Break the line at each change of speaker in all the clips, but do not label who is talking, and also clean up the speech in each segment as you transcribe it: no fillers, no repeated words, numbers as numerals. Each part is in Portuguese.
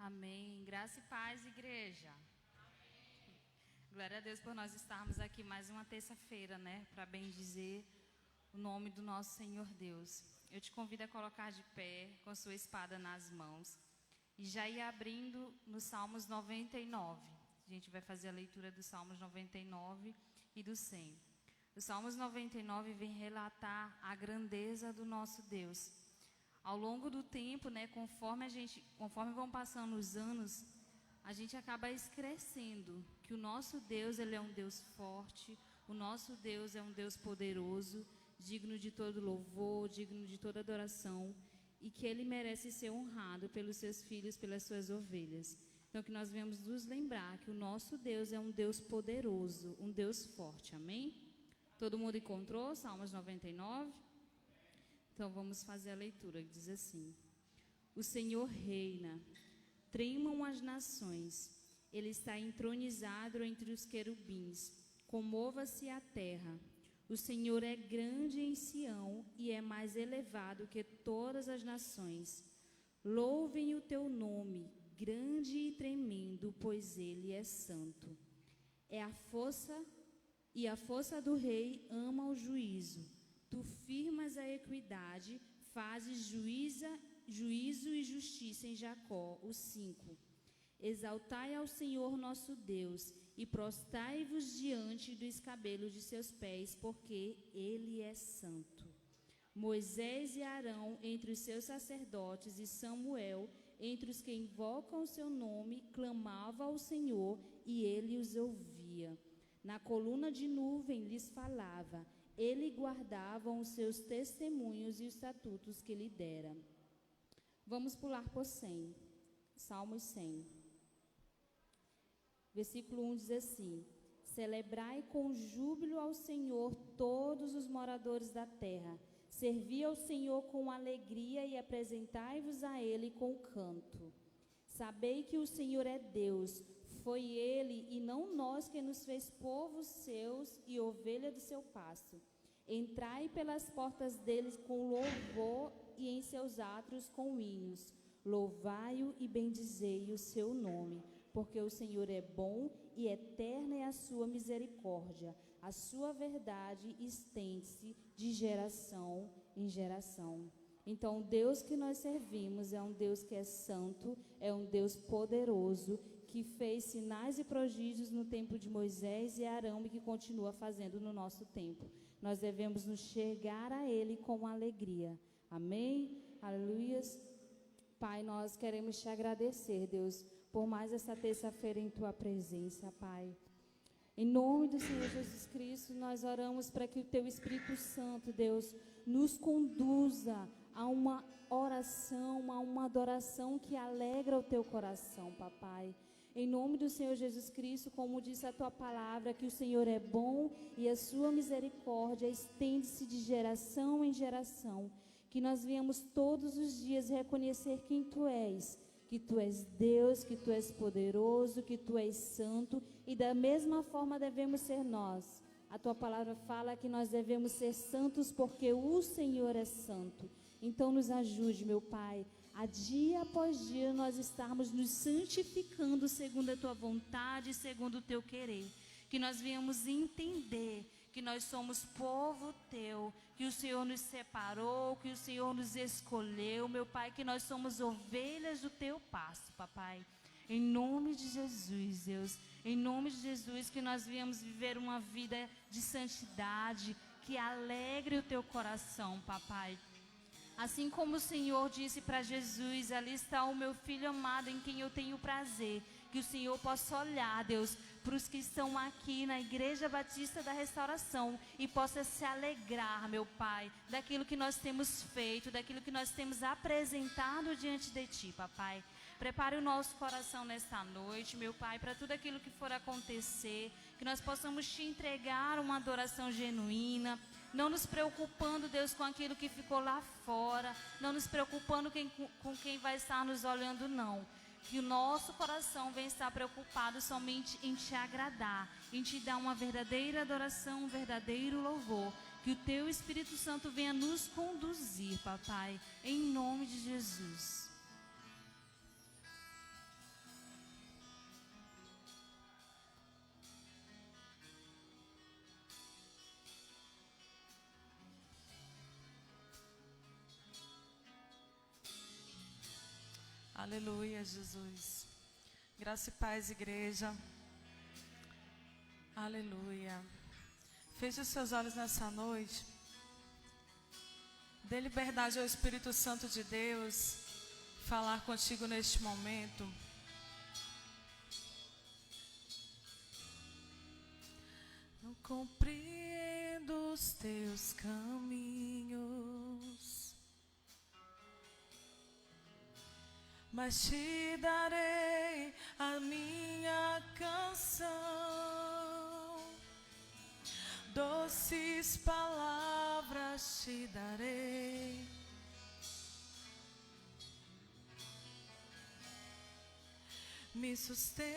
Amém. Graça e paz, igreja. Amém. Glória a Deus por nós estarmos aqui mais uma terça-feira, né? Para bendizer o nome do nosso Senhor Deus. Eu te convido a colocar de pé com sua espada nas mãos e já ir abrindo no Salmos 99. A gente vai fazer a leitura dos Salmos 99 e do 100. O Salmos 99 vem relatar a grandeza do nosso Deus. Ao longo do tempo, né, conforme vão passando os anos, a gente acaba esquecendo que o nosso Deus, ele é um Deus forte, o nosso Deus é um Deus poderoso, digno de todo louvor, digno de toda adoração, e que ele merece ser honrado pelos seus filhos, pelas suas ovelhas. Então, que nós venhamos nos lembrar que o nosso Deus é um Deus poderoso, um Deus forte, amém? Todo mundo encontrou Salmos 99? Então vamos fazer a leitura, que diz assim: O Senhor reina, tremam as nações, ele está entronizado entre os querubins, comova-se a terra. O Senhor é grande em Sião e é mais elevado que todas as nações. Louvem o teu nome, grande e tremendo, pois ele é santo. A força do rei ama o juízo. Tu firmas a equidade, fazes juízo e justiça em Jacó, os 5. Exaltai ao Senhor nosso Deus e prostrai-vos diante do escabelo de seus pés, porque Ele é santo. Moisés e Arão entre os seus sacerdotes e Samuel entre os que invocam o seu nome, clamava ao Senhor e Ele os ouvia. Na coluna de nuvem lhes falava. Ele guardava os seus testemunhos e os estatutos que lhe dera. Vamos pular por 100. Salmos 100. Versículo 1 diz assim: Celebrai com júbilo ao Senhor todos os moradores da terra. Servi ao Senhor com alegria e apresentai-vos a Ele com canto. Sabei que o Senhor é Deus. Foi Ele e não nós que nos fez povos seus e ovelha do seu pasto. Entrai pelas portas deles com louvor e em seus átrios com hinos. Louvai-o e bendizei o seu nome, porque o Senhor é bom e eterna é a sua misericórdia. A sua verdade estende-se de geração em geração. Então, o Deus que nós servimos é um Deus que é santo, é um Deus poderoso, que fez sinais e prodígios no tempo de Moisés e Arão e que continua fazendo no nosso tempo. Nós devemos nos chegar a Ele com alegria. Amém? Aleluias. Pai, nós queremos te agradecer, Deus, por mais essa terça-feira em tua presença, Pai. Em nome do Senhor Jesus Cristo, nós oramos para que o teu Espírito Santo, Deus, nos conduza a uma oração, a uma adoração que alegra o teu coração, papai. Em nome do Senhor Jesus Cristo, como disse a tua palavra, que o Senhor é bom e a sua misericórdia estende-se de geração em geração. Que nós venhamos todos os dias reconhecer quem tu és, que tu és Deus, que tu és poderoso, que tu és santo, e da mesma forma devemos ser nós. A tua palavra fala que nós devemos ser santos porque o Senhor é santo. Então nos ajude, meu Pai, a dia após dia nós estarmos nos santificando segundo a tua vontade, segundo o teu querer. Que nós venhamos entender que nós somos povo teu, que o Senhor nos separou, que o Senhor nos escolheu, meu Pai, que nós somos ovelhas do teu pasto, papai. Em nome de Jesus, Deus, em nome de Jesus, que nós venhamos viver uma vida de santidade, que alegre o teu coração, papai. Assim como o Senhor disse para Jesus, ali está o meu filho amado em quem eu tenho prazer. Que o Senhor possa olhar, Deus, para os que estão aqui na Igreja Batista da Restauração e possa se alegrar, meu Pai, daquilo que nós temos feito, daquilo que nós temos apresentado diante de Ti, papai. Prepare o nosso coração nesta noite, meu Pai, para tudo aquilo que for acontecer, que nós possamos Te entregar uma adoração genuína, não nos preocupando, Deus, com aquilo que ficou lá fora, não nos preocupando com quem vai estar nos olhando, não. Que o nosso coração venha estar preocupado somente em Te agradar, em Te dar uma verdadeira adoração, um verdadeiro louvor. Que o Teu Espírito Santo venha nos conduzir, papai, em nome de Jesus.
Aleluia, Jesus. Graça e paz, igreja. Aleluia. Feche os seus olhos nessa noite. Dê liberdade ao Espírito Santo de Deus falar contigo neste momento. Não compreendo os teus caminhos, mas te darei a minha canção. Doces palavras te darei. Me sustentas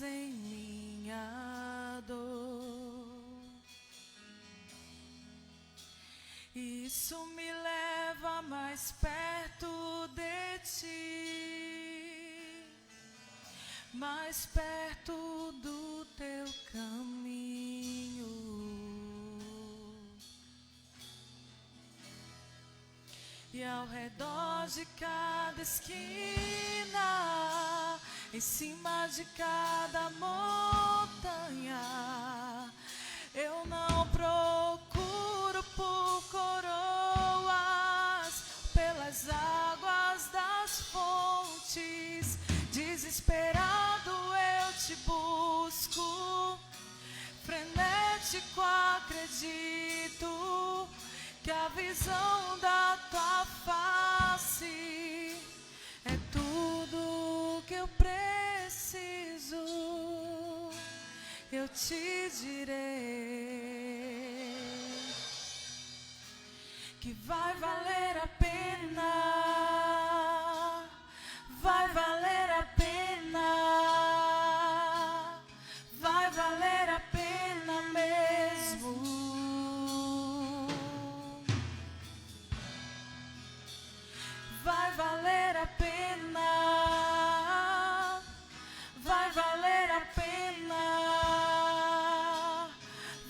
em minha dor. Isso me leva mais perto de ti, mais perto do teu caminho. E ao redor de cada esquina, em cima de cada montanha, eu não procuro por coroas, pelas águas das fontes. Desesperado eu te busco, frenético acredito que a visão da tua face é tudo que eu preciso. Eu te direi que vai valer a pena, vai valer a pena, vai valer a pena mesmo. Vai valer a pena, vai valer a pena,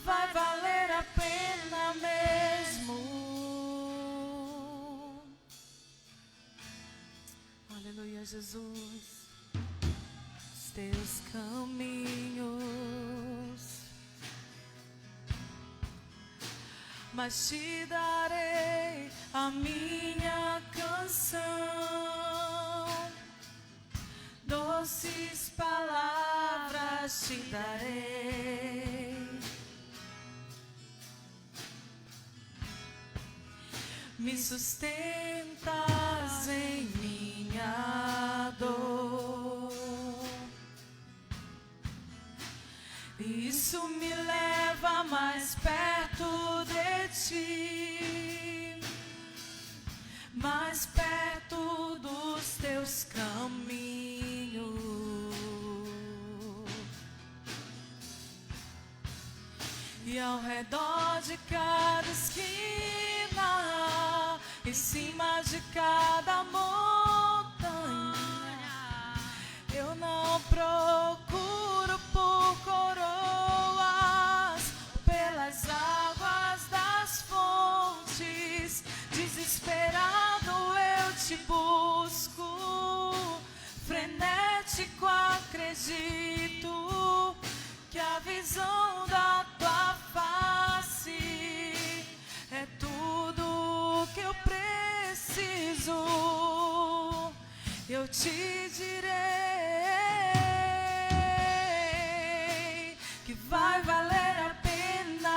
vai valer a pena mesmo. Aleluia, Jesus. Os teus caminhos, mas te darei a minha canção. Doces palavras te darei. Me sustentas em minha dor. Isso me leva mais perto de ti, mais perto dos teus caminhos. E ao redor de cada esquina, em cima de cada montanha, eu não procuro por coroas, pelas águas das fontes. Desesperado eu te busco, frenético acredito que a visão da tua face é tudo que eu preciso. Eu te direi que vai valer a pena,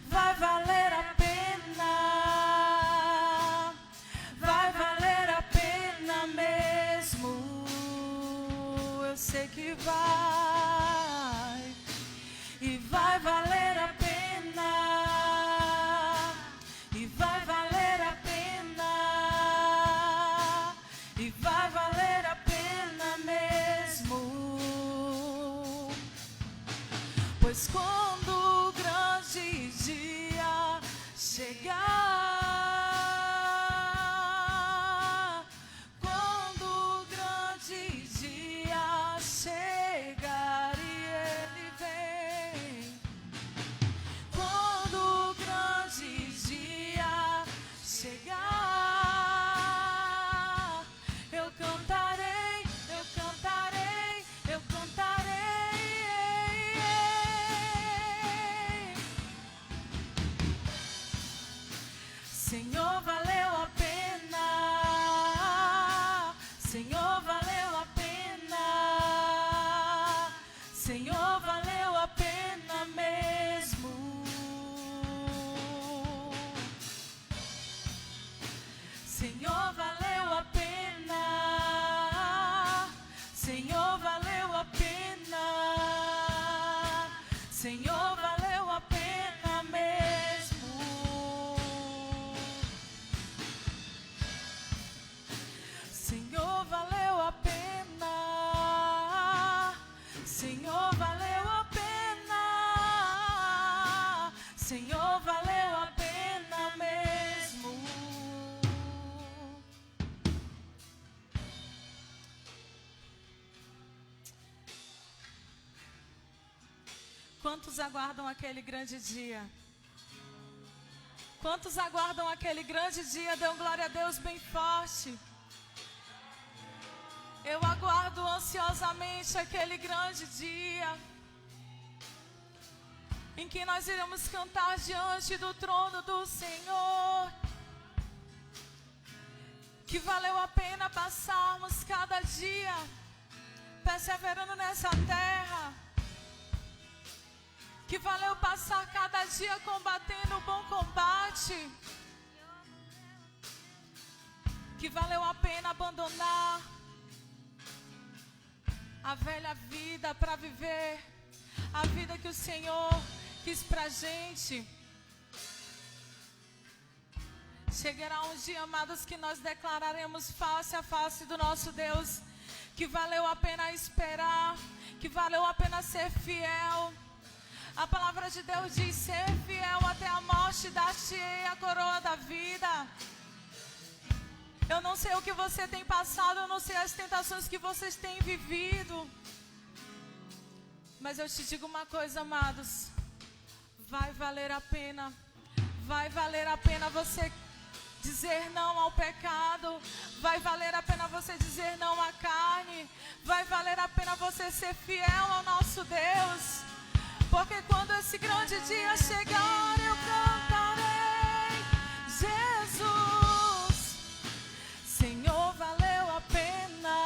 vai valer a pena, vai valer a pena mesmo. Eu sei que vai, e vai valer a pena, e vai valer a pena, Senhor, valeu a pena. Senhor, valeu a pena. Senhor, valeu a pena mesmo. Senhor, valeu a pena. Senhor, valeu a pena. Senhor, valeu a pena mesmo. Senhor, valeu a pena. Senhor, valeu a pena. Senhor, valeu a pena mesmo. Quantos aguardam aquele grande dia? Quantos aguardam aquele grande dia? Dê glória a Deus bem forte. Eu aguardo ansiosamente aquele grande dia em que nós iremos cantar diante do trono do Senhor. Que valeu a pena passarmos cada dia perseverando nessa terra. Que valeu passar cada dia combatendo o bom combate. Que valeu a pena abandonar a velha vida para viver a vida que o Senhor quis pra gente. Chegará um dia, amados, que nós declararemos face a face do nosso Deus que valeu a pena esperar, que valeu a pena ser fiel. A palavra de Deus diz: ser fiel até a morte, dar-te-ei a coroa da vida. Eu não sei o que você tem passado, eu não sei as tentações que vocês têm vivido, mas eu te digo uma coisa, amados, vai valer a pena. Vai valer a pena você dizer não ao pecado. Vai valer a pena você dizer não à carne. Vai valer a pena você ser fiel ao nosso Deus. Porque quando esse grande dia chegar, eu cantarei: Jesus, Senhor, valeu a pena.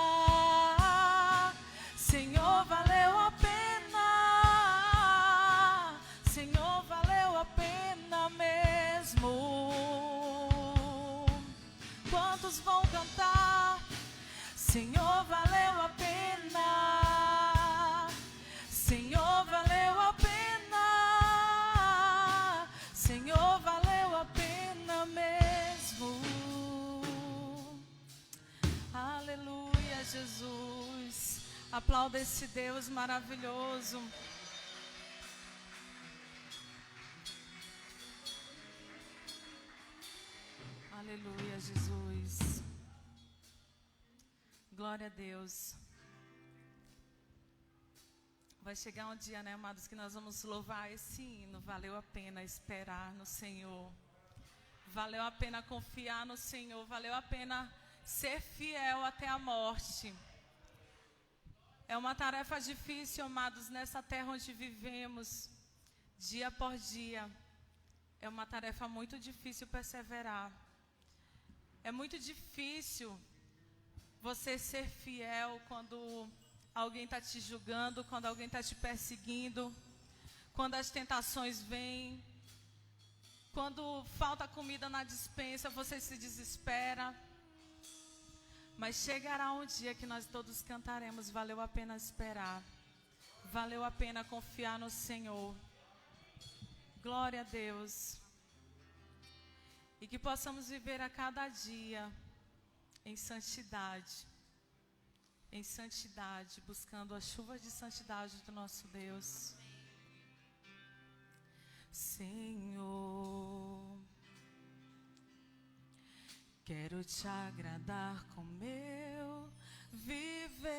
Senhor, valeu a pena. Senhor, valeu a pena mesmo. Quantos vão cantar? Senhor, valeu a pena. Senhor, valeu a pena. Senhor, valeu a pena mesmo. Aleluia, Jesus. Aplauda esse Deus maravilhoso. Aleluia, Jesus. Glória a Deus. Vai chegar um dia, né, amados, que nós vamos louvar esse hino. Valeu a pena esperar no Senhor. Valeu a pena confiar no Senhor. Valeu a pena ser fiel até a morte. É uma tarefa difícil, amados, nessa terra onde vivemos, dia por dia. É uma tarefa muito difícil perseverar. É muito difícil você ser fiel quando alguém está te julgando, quando alguém está te perseguindo, quando as tentações vêm, quando falta comida na despensa, você se desespera. Mas chegará um dia que nós todos cantaremos: valeu a pena esperar, valeu a pena confiar no Senhor. Glória a Deus. E que possamos viver a cada dia em santidade, buscando a chuva de santidade do nosso Deus. Senhor, quero te agradar com meu viver.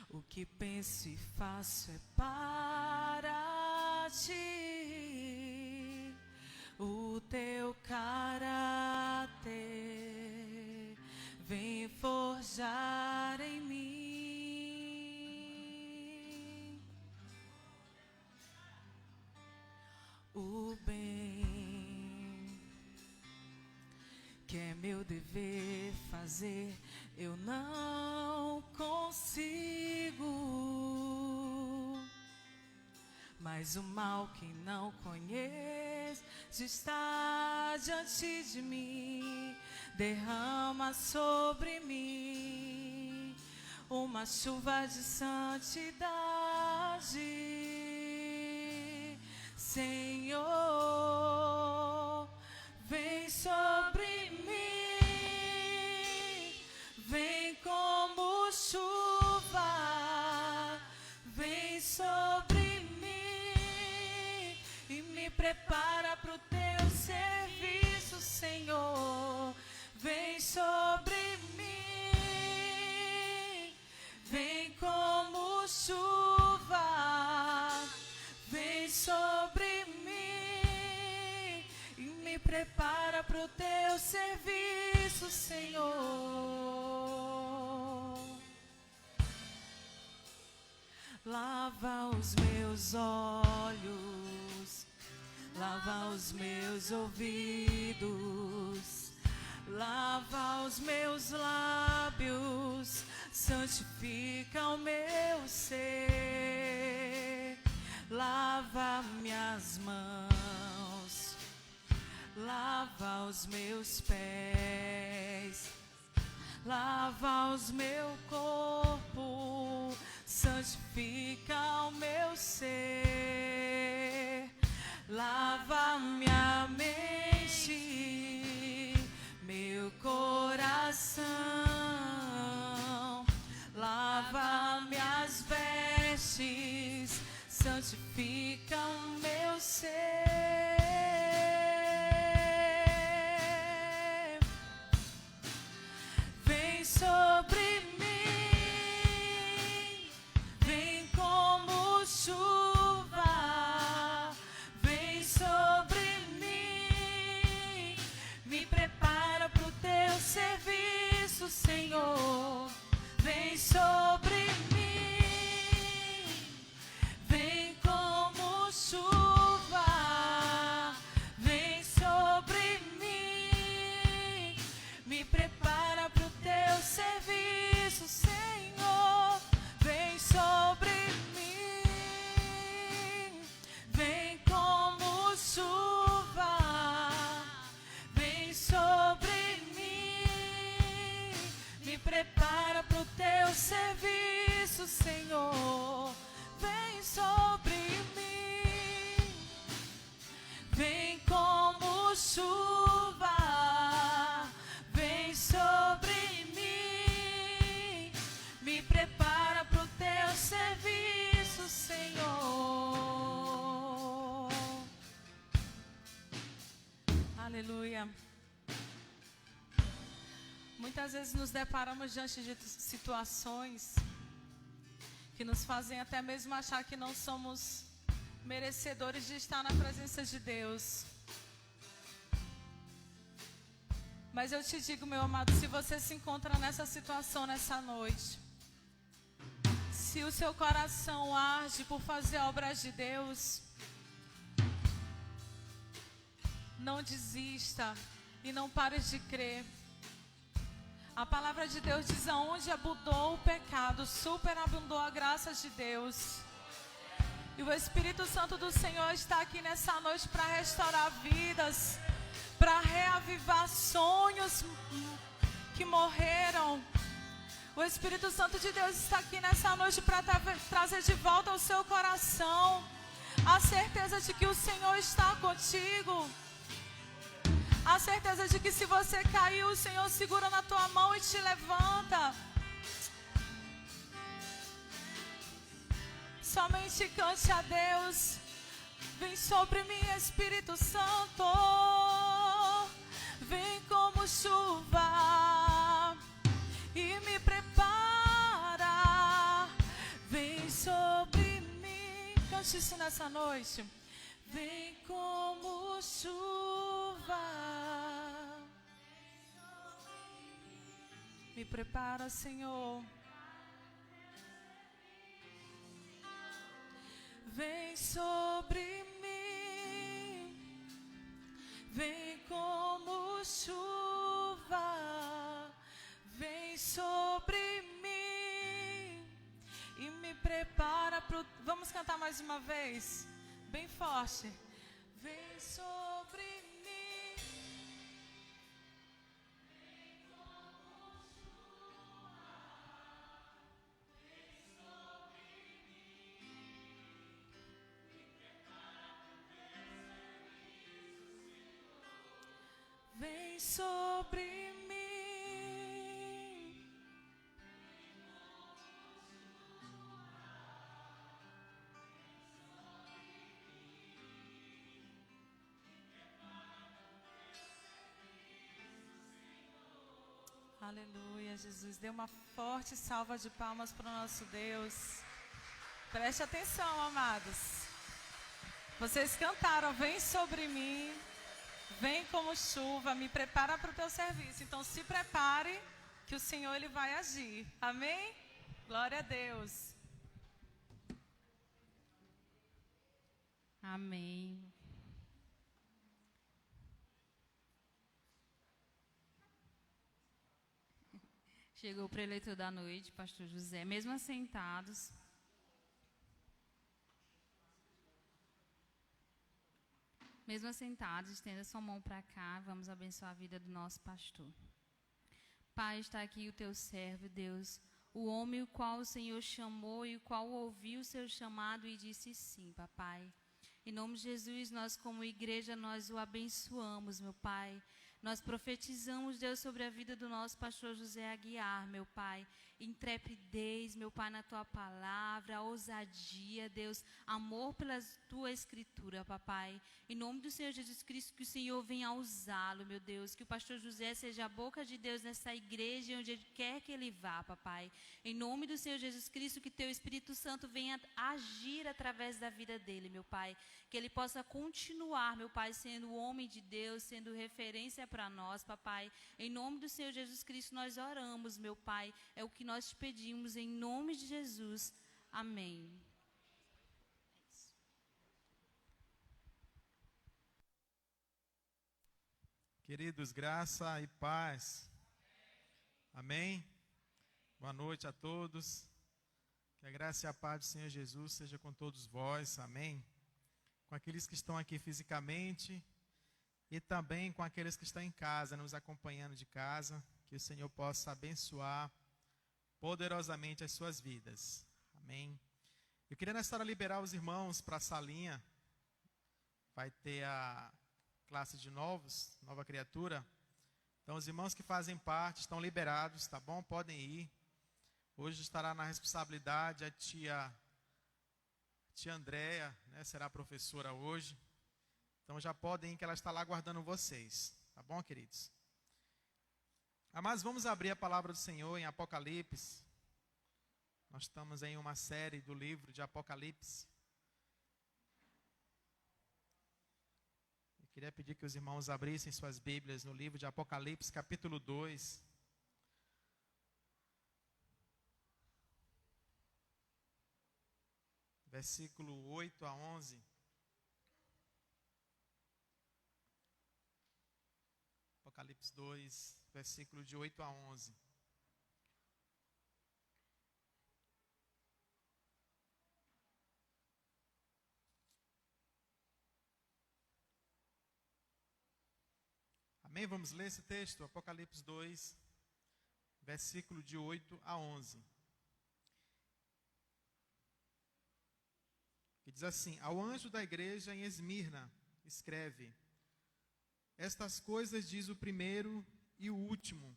O que penso e faço é para ti. O teu caráter vem forjar em mim. o bem, que é meu dever fazer, eu não consigo. Mas o mal que não conheço está diante de mim, derrama sobre mim uma chuva de santidade. Senhor, vem sobre mim, vem como chuva, vem sobre mim e me prepara para o teu serviço, Senhor. Vem sobre mim, vem como chuva, vem sobre mim e me prepara para o teu serviço, Senhor. Lava os meus olhos, lava os meus ouvidos, lava os meus lábios, santifica o meu ser. Lava minhas mãos, lava os meus pés, lava os meu corpo, santifica o meu ser. Lava minha mente, meu coração, lava minhas vestes, santifica o meu ser. Vem sobre mim, vem como chuva, vem sobre mim, me prepara para o teu serviço, Senhor. Vem sobre mim, vem como chuva, vem sobre mim, me prepara para o teu serviço, Senhor. Vem sobre mim, vem como chuva, vem sobre mim, me prepara para o teu serviço, Senhor. Vem sobre mim, vem como chuva, vem sobre mim, me prepara para o teu serviço, Senhor. Aleluia. Muitas vezes nos deparamos diante de situações que nos fazem até mesmo achar que não somos merecedores de estar na presença de Deus. Mas eu te digo, meu amado, se você se encontra nessa situação nessa noite, se o seu coração arde por fazer obras de Deus, não desista e não pare de crer. A palavra de Deus diz: aonde abundou o pecado, superabundou a graça de Deus. E o Espírito Santo do Senhor está aqui nessa noite para restaurar vidas, para reavivar sonhos que morreram. O Espírito Santo de Deus está aqui nessa noite para trazer de volta ao seu coração a certeza de que o Senhor está contigo. A certeza de que se você caiu, o Senhor segura na tua mão e te levanta. Somente cante a Deus. Vem sobre mim, Espírito Santo. Vem como chuva e me prepara. Vem sobre mim. Cante isso nessa noite. Vem como chuva, me prepara, Senhor. Vem sobre mim, vem como chuva, vem sobre mim e me prepara pro... Vamos cantar mais uma vez, bem forte. Vem sobre mim, vem como chuva, vem sobre mim, me prepara pro teu serviço, Senhor. Vem sobre mim. Aleluia, Jesus. Dê uma forte salva de palmas para o nosso Deus. Preste atenção, amados. Vocês cantaram, vem sobre mim, vem como chuva, me prepara para o teu serviço. Então se prepare que o Senhor ele vai agir. Amém? Glória a Deus.
Amém. Chegou o preletor da noite, pastor José, mesmo assentados. Mesmo assentados, estenda sua mão para cá, vamos abençoar a vida do nosso pastor. Pai, está aqui o teu servo, Deus, o homem o qual o Senhor chamou e o qual ouviu o seu chamado e disse sim, papai. Em nome de Jesus, nós como igreja, nós o abençoamos, meu Pai. Nós profetizamos, Deus, sobre a vida do nosso pastor José Aguiar, meu Pai. Intrepidez, meu Pai, na Tua palavra, ousadia, Deus, amor pela Tua escritura, papai. Em nome do Senhor Jesus Cristo, que o Senhor venha usá-lo, meu Deus. Que o pastor José seja a boca de Deus nessa igreja e onde ele quer que ele vá, papai. Em nome do Senhor Jesus Cristo, que Teu Espírito Santo venha agir através da vida dele, meu Pai. Que ele possa continuar, meu Pai, sendo homem de Deus, sendo referência para nós, papai. Em nome do Senhor Jesus Cristo, nós oramos, meu Pai. É o que nós te pedimos, em nome de Jesus. Amém.
Queridos, graça e paz. Amém? Boa noite a todos. Que a graça e a paz do Senhor Jesus seja com todos vós. Amém? Com aqueles que estão aqui fisicamente e também com aqueles que estão em casa, nos acompanhando de casa. Que o Senhor possa abençoar poderosamente as suas vidas. Amém? Eu queria nessa hora liberar os irmãos para a salinha. Vai ter a classe de novos, nova criatura. Então os irmãos que fazem parte estão liberados, tá bom? Podem ir. Hoje estará na responsabilidade a tia Andréia, né? Será a professora hoje. Então já podem ir que ela está lá aguardando vocês. Tá bom, queridos? Mas vamos abrir a palavra do Senhor em Apocalipse. Nós estamos em uma série do livro de Apocalipse. Eu queria pedir que os irmãos abrissem suas Bíblias no livro de Apocalipse, capítulo 2. Versículo 8 a 11. Apocalipse 2, versículo de 8 a 11. Amém? Vamos ler esse texto, Apocalipse 2, versículo de 8 a 11. Que diz assim: ao anjo da igreja em Esmirna, escreve: estas coisas diz o primeiro e o último,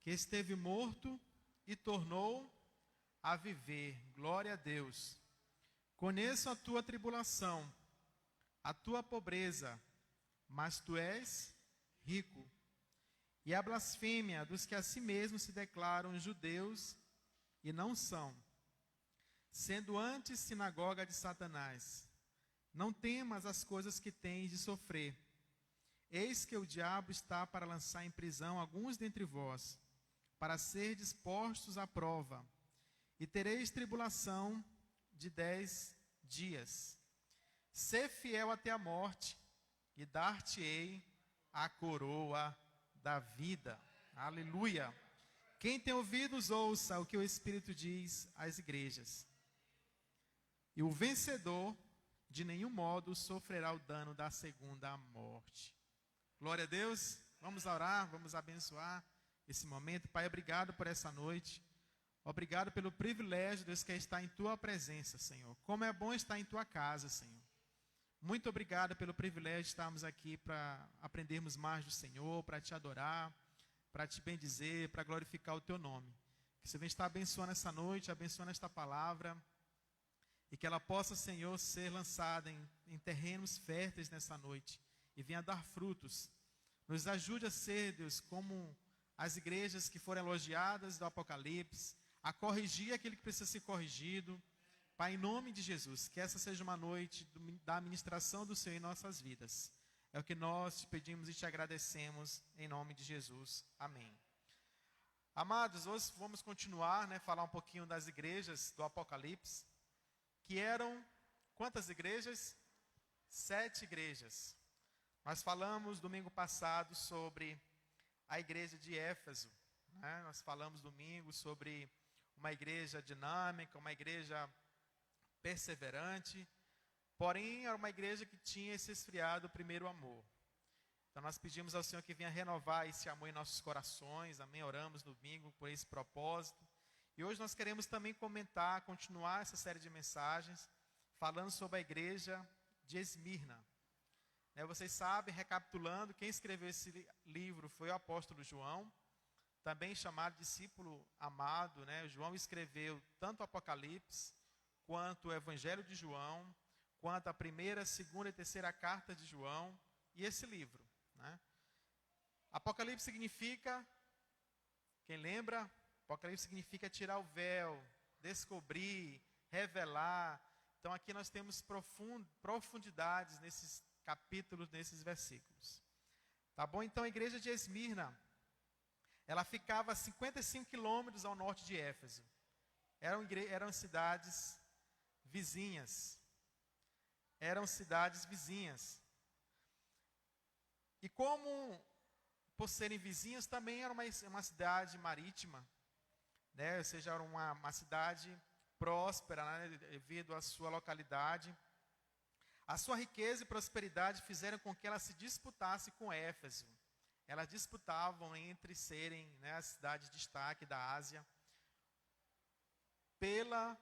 que esteve morto e tornou a viver. Glória a Deus. Conheço a tua tribulação, a tua pobreza, mas tu és rico. E a blasfêmia dos que a si mesmos se declaram judeus e não são, sendo antes sinagoga de Satanás. Não temas as coisas que tens de sofrer. Eis que o diabo está para lançar em prisão alguns dentre vós, para serdes postos à prova, e tereis tribulação de 10 dias. Sê fiel até a morte, e dar-te-ei a coroa da vida. Aleluia. Quem tem ouvidos, ouça o que o Espírito diz às igrejas. E o vencedor, de nenhum modo, sofrerá o dano da segunda morte. Glória a Deus. Vamos orar, vamos abençoar esse momento. Pai, obrigado por essa noite. Obrigado pelo privilégio, Deus, que é estar em Tua presença, Senhor. Como é bom estar em Tua casa, Senhor. Muito obrigado pelo privilégio de estarmos aqui para aprendermos mais do Senhor, para Te adorar, para Te bendizer, para glorificar o Teu nome. Que o Senhor venha estar abençoando essa noite, abençoando esta palavra, e que ela possa, Senhor, ser lançada em terrenos férteis nessa noite, e venha dar frutos. Nos ajude a ser, Deus, como as igrejas que foram elogiadas do Apocalipse, a corrigir aquilo que precisa ser corrigido. Pai, em nome de Jesus, que essa seja uma noite da administração do Senhor em nossas vidas. É o que nós te pedimos e te agradecemos, em nome de Jesus. Amém. Amados, hoje vamos continuar, falar um pouquinho das igrejas do Apocalipse, que eram, quantas igrejas? 7 igrejas. Nós falamos domingo passado sobre a igreja de Éfeso, Nós falamos domingo sobre uma igreja dinâmica, uma igreja perseverante, porém era uma igreja que tinha esse esfriado primeiro amor. Então nós pedimos ao Senhor que venha renovar esse amor em nossos corações, amém? Oramos no domingo por esse propósito. E hoje nós queremos também continuar essa série de mensagens, falando sobre a igreja de Esmirna. Vocês sabem, recapitulando, quem escreveu esse livro foi o apóstolo João, também chamado discípulo amado, João escreveu tanto o Apocalipse, quanto o Evangelho de João, quanto a primeira, segunda e terceira carta de João, e esse livro. Apocalipse significa, quem lembra? Apocalipse significa tirar o véu, descobrir, revelar. Então aqui nós temos profundidades nesses capítulos, nesses versículos. Tá bom? Então a igreja de Esmirna, ela ficava a 55 quilômetros ao norte de Éfeso. Eram cidades vizinhas. E como, por serem vizinhas, também era uma cidade marítima, ou seja, era uma cidade próspera, devido à sua localidade. A sua riqueza e prosperidade fizeram com que ela se disputasse com Éfeso. Elas disputavam entre serem a cidade de destaque da Ásia, pela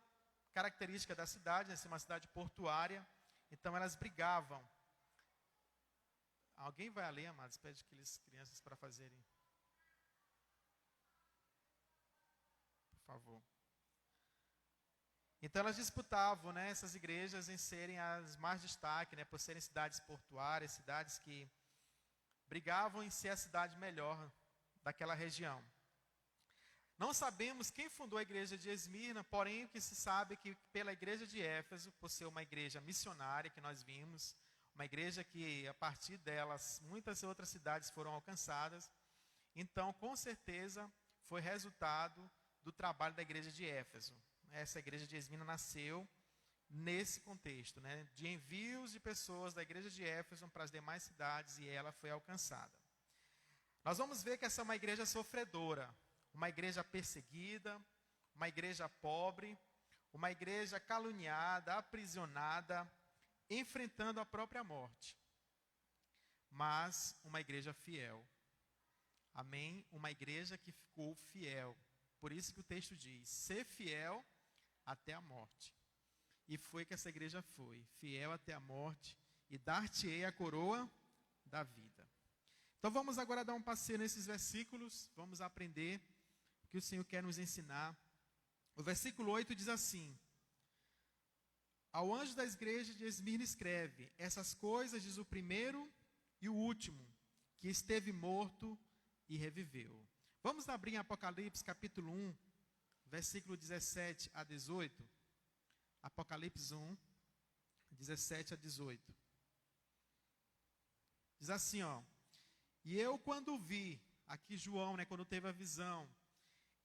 característica da cidade, ser uma cidade portuária. Então elas brigavam. Alguém vai ler, amados? Pede aquelas crianças para fazerem. Por favor. Então elas disputavam, essas igrejas em serem as mais destaque, por serem cidades portuárias, cidades que brigavam em ser a cidade melhor daquela região. Não sabemos quem fundou a igreja de Esmirna, porém o que se sabe é que pela igreja de Éfeso, por ser uma igreja missionária que nós vimos, uma igreja que a partir delas muitas outras cidades foram alcançadas, então com certeza foi resultado do trabalho da igreja de Éfeso. Essa igreja de Esmirna nasceu nesse contexto, de envios de pessoas da igreja de Éfeso para as demais cidades, e ela foi alcançada. Nós vamos ver que essa é uma igreja sofredora, uma igreja perseguida, uma igreja pobre, uma igreja caluniada, aprisionada, enfrentando a própria morte, mas uma igreja fiel. Amém? Uma igreja que ficou fiel. Por isso que o texto diz, ser fiel até a morte. E foi que essa igreja foi, fiel até a morte, e dar-te-ei a coroa da vida. Então vamos agora dar um passeio nesses versículos, vamos aprender o que o Senhor quer nos ensinar. O versículo 8 diz assim: ao anjo da igreja de Esmirna escreve, essas coisas diz o primeiro e o último, que esteve morto e reviveu. Vamos abrir em Apocalipse capítulo 1, versículo 17 a 18. Apocalipse 1, 17 a 18. Diz assim, e eu quando vi, aqui João, quando teve a visão,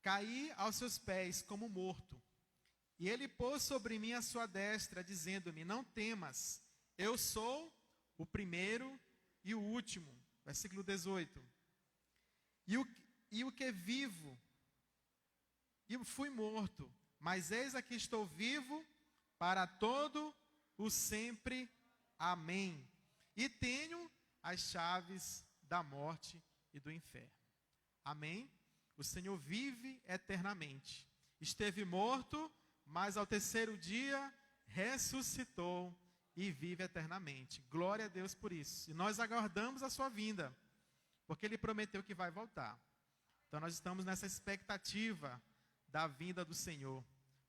caí aos seus pés como morto. E ele pôs sobre mim a sua destra, dizendo-me, não temas, eu sou o primeiro e o último. Versículo 18. E o que vivo, e fui morto, mas eis aqui estou vivo para todo o sempre. Amém. E tenho as chaves da morte e do inferno. Amém. O Senhor vive eternamente. Esteve morto, mas ao terceiro dia ressuscitou e vive eternamente. Glória a Deus por isso. E nós aguardamos a sua vinda, porque Ele prometeu que vai voltar. Então nós estamos nessa expectativa da vinda do Senhor,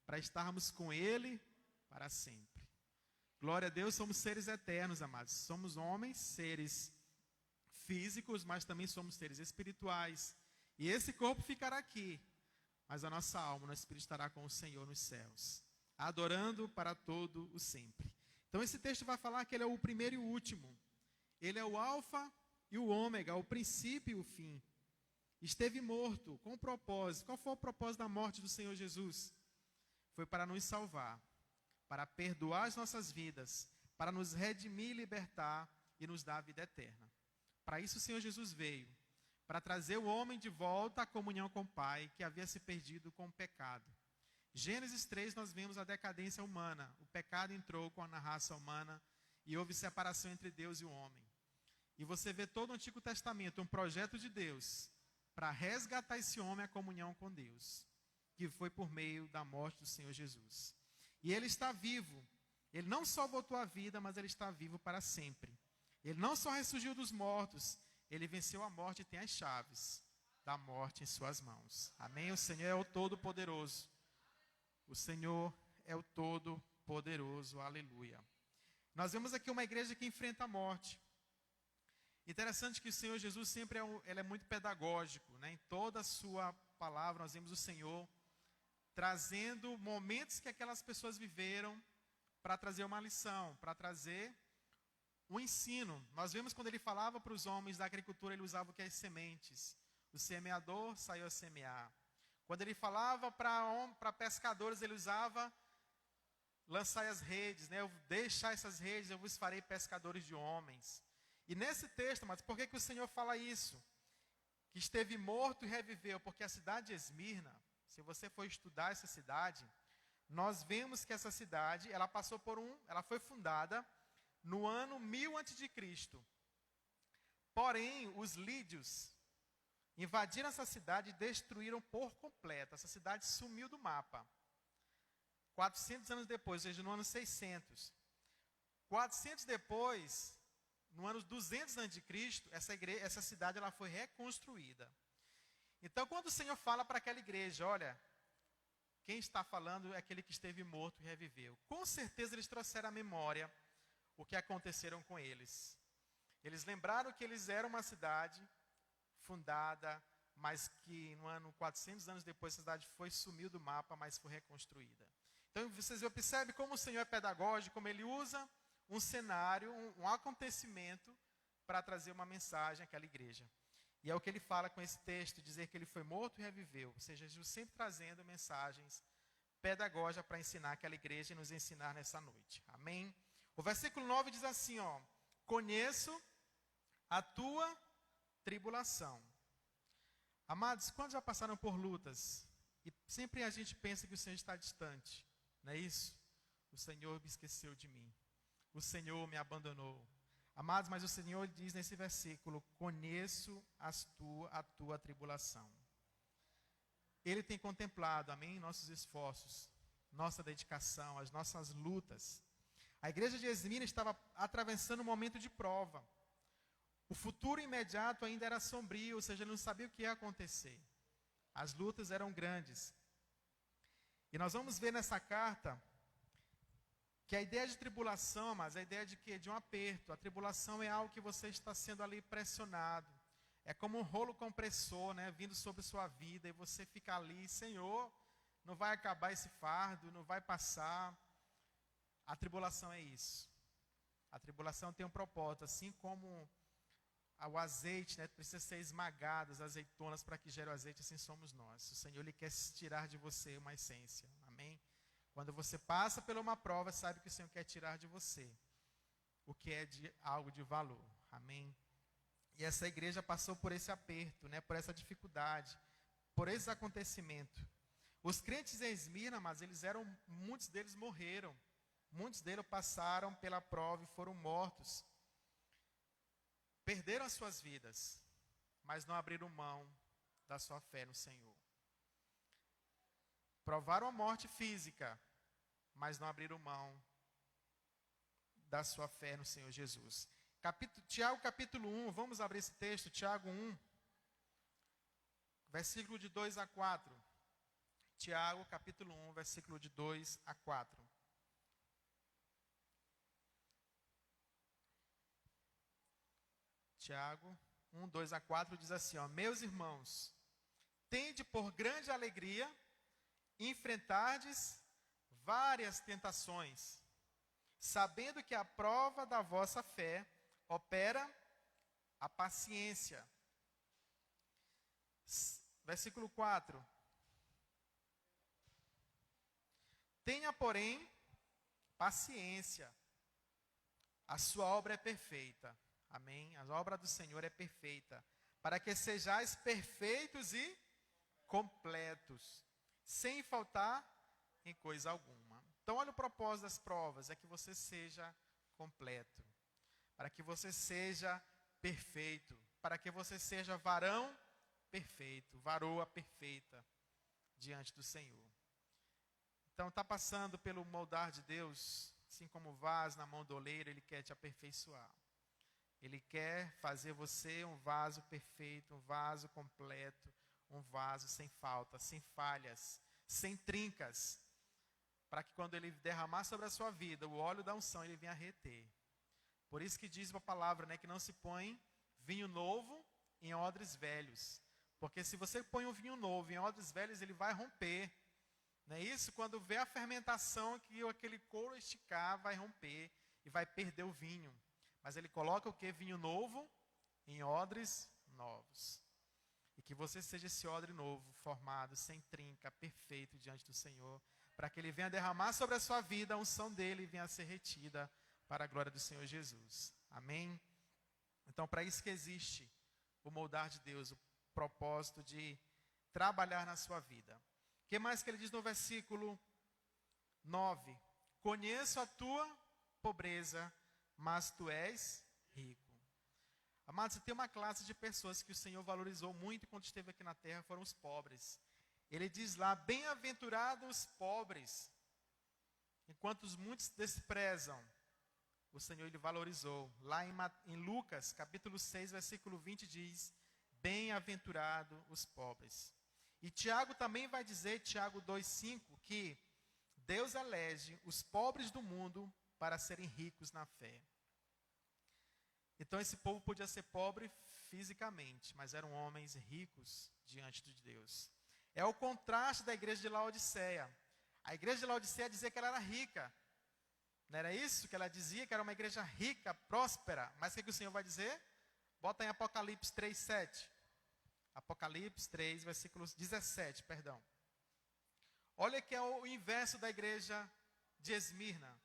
para estarmos com Ele para sempre. Glória a Deus, somos seres eternos, amados. Somos homens, seres físicos, mas também somos seres espirituais. E esse corpo ficará aqui, mas a nossa alma, nosso espírito estará com o Senhor nos céus, adorando para todo o sempre. Então esse texto vai falar que Ele é o primeiro e o último. Ele é o alfa e o ômega, o princípio e o fim. Esteve morto com um propósito. Qual foi o propósito da morte do Senhor Jesus? Foi para nos salvar, para perdoar as nossas vidas, para nos redimir e libertar e nos dar a vida eterna. Para isso o Senhor Jesus veio, para trazer o homem de volta à comunhão com o Pai, que havia se perdido com o pecado. Gênesis 3 nós vemos a decadência humana. O pecado entrou na raça humana e houve separação entre Deus e o homem. E você vê todo o Antigo Testamento, um projeto de Deus para resgatar esse homem à comunhão com Deus, que foi por meio da morte do Senhor Jesus. E Ele está vivo. Ele não só voltou à vida, mas Ele está vivo para sempre. Ele não só ressurgiu dos mortos, Ele venceu a morte e tem as chaves da morte em suas mãos. Amém? O Senhor é o Todo-Poderoso. O Senhor é o Todo-Poderoso. Aleluia. Nós vemos aqui uma igreja que enfrenta a morte. Interessante que o Senhor Jesus sempre ele é muito pedagógico, né? Em toda a sua palavra nós vemos o Senhor trazendo momentos que aquelas pessoas viveram para trazer uma lição, para trazer um ensino. Nós vemos quando ele falava para os homens da agricultura, ele usava o que? As sementes. O semeador saiu a semear. Quando ele falava para pescadores, ele usava lançai as redes, né? Deixai essas redes, eu vos farei pescadores de homens. E nesse texto, mas por que o Senhor fala isso? Que esteve morto e reviveu, porque a cidade de Esmirna, se você for estudar essa cidade, nós vemos que essa cidade, ela foi fundada no ano 1000 a.C. Porém, os lídios invadiram essa cidade e destruíram por completo. Essa cidade sumiu do mapa. 400 anos depois, ou seja, no ano 600. 400 depois, no ano 200 a.C., essa cidade ela foi reconstruída. Então, quando o Senhor fala para aquela igreja, olha, quem está falando é aquele que esteve morto e reviveu. Com certeza eles trouxeram à memória o que aconteceram com eles. Eles lembraram que eles eram uma cidade fundada, mas que no ano 400 anos depois a cidade sumiu do mapa, mas foi reconstruída. Então vocês percebem como o Senhor é pedagógico, como Ele usa um cenário, um acontecimento para trazer uma mensagem àquela igreja. E é o que Ele fala com esse texto, dizer que Ele foi morto e reviveu. Ou seja, Jesus sempre trazendo mensagens pedagógicas para ensinar aquela igreja e nos ensinar nessa noite. Amém? O versículo 9 diz assim, ó: conheço a tua tribulação. Amados, quantos já passaram por lutas? E sempre a gente pensa que o Senhor está distante. Não é isso? O Senhor me esqueceu de mim. O Senhor me abandonou. Amados, mas o Senhor diz nesse versículo: conheço a tua tribulação. Ele tem contemplado, amém, nossos esforços, nossa dedicação, as nossas lutas. A igreja de Esmirna estava atravessando um momento de prova. O futuro imediato ainda era sombrio, ou seja, ele não sabia o que ia acontecer. As lutas eram grandes. E nós vamos ver nessa carta que a ideia de tribulação, mas a ideia de quê? De um aperto. A tribulação é algo que você está sendo ali pressionado. É como um rolo compressor, né, vindo sobre sua vida, e você fica ali, Senhor, não vai acabar esse fardo, não vai passar. A tribulação é isso. A tribulação tem um propósito, assim como o azeite, né, precisa ser esmagado, as azeitonas para que gere o azeite, assim somos nós. O Senhor, Ele quer tirar de você uma essência. Amém? Quando você passa por uma prova, sabe que o Senhor quer tirar de você o que é de algo de valor. Amém? E essa igreja passou por esse aperto, né, por essa dificuldade, por esse acontecimento. Os crentes em Esmirna, mas muitos deles morreram. Muitos deles passaram pela prova e foram mortos. Perderam as suas vidas, mas não abriram mão da sua fé no Senhor. Provaram a morte física, mas não abriram mão da sua fé no Senhor Jesus. Tiago capítulo 1, vamos abrir esse texto, Tiago 1, versículo de 2 a 4. Tiago capítulo 1, versículo de 2 a 4. Tiago 1, 2 a 4 diz assim, ó, meus irmãos, tende por grande alegria enfrentardes várias tentações, sabendo que a prova da vossa fé opera a paciência. Versículo 4. Tenha, porém, paciência. A sua obra é perfeita. Amém? A obra do Senhor é perfeita. Para que sejais perfeitos e completos, sem faltar em coisa alguma. Então, olha o propósito das provas, é que você seja completo. Para que você seja perfeito. Para que você seja varão perfeito, varoa perfeita diante do Senhor. Então, está passando pelo moldar de Deus, assim como o vaso na mão do oleiro, Ele quer te aperfeiçoar. Ele quer fazer você um vaso perfeito, um vaso completo, um vaso sem falta, sem falhas, sem trincas, para que quando Ele derramar sobre a sua vida o óleo da unção, Ele venha reter. Por isso que diz a palavra, né, que não se põe vinho novo em odres velhos. Porque se você põe um vinho novo em odres velhos, ele vai romper. Não é isso? Quando vê a fermentação, que aquele couro esticar, vai romper e vai perder o vinho. Mas ele coloca o quê? Vinho novo em odres novos. E que você seja esse odre novo, formado, sem trinca, perfeito diante do Senhor, para que Ele venha derramar sobre a sua vida a unção dEle e venha a ser retida para a glória do Senhor Jesus. Amém? Então, para isso que existe o moldar de Deus, o propósito de trabalhar na sua vida. O que mais que ele diz no versículo 9? Conheço a tua pobreza, mas tu és rico. Amados, tem uma classe de pessoas que o Senhor valorizou muito quando esteve aqui na terra, foram os pobres. Ele diz lá, bem-aventurados os pobres, enquanto os muitos desprezam, o Senhor ele valorizou. Lá em Lucas, capítulo 6, versículo 20 diz, bem-aventurado os pobres. E Tiago também vai dizer, Tiago 2,5, que Deus elege os pobres do mundo para serem ricos na fé. Então esse povo podia ser pobre fisicamente, mas eram homens ricos diante de Deus. É o contraste da igreja de Laodiceia. A igreja de Laodiceia dizia que ela era rica. Não era isso que ela dizia, que era uma igreja rica, próspera. Mas o que o Senhor vai dizer? Bota em Apocalipse 3:7. Apocalipse 3, versículos 17, perdão. Olha que é o inverso da igreja de Esmirna.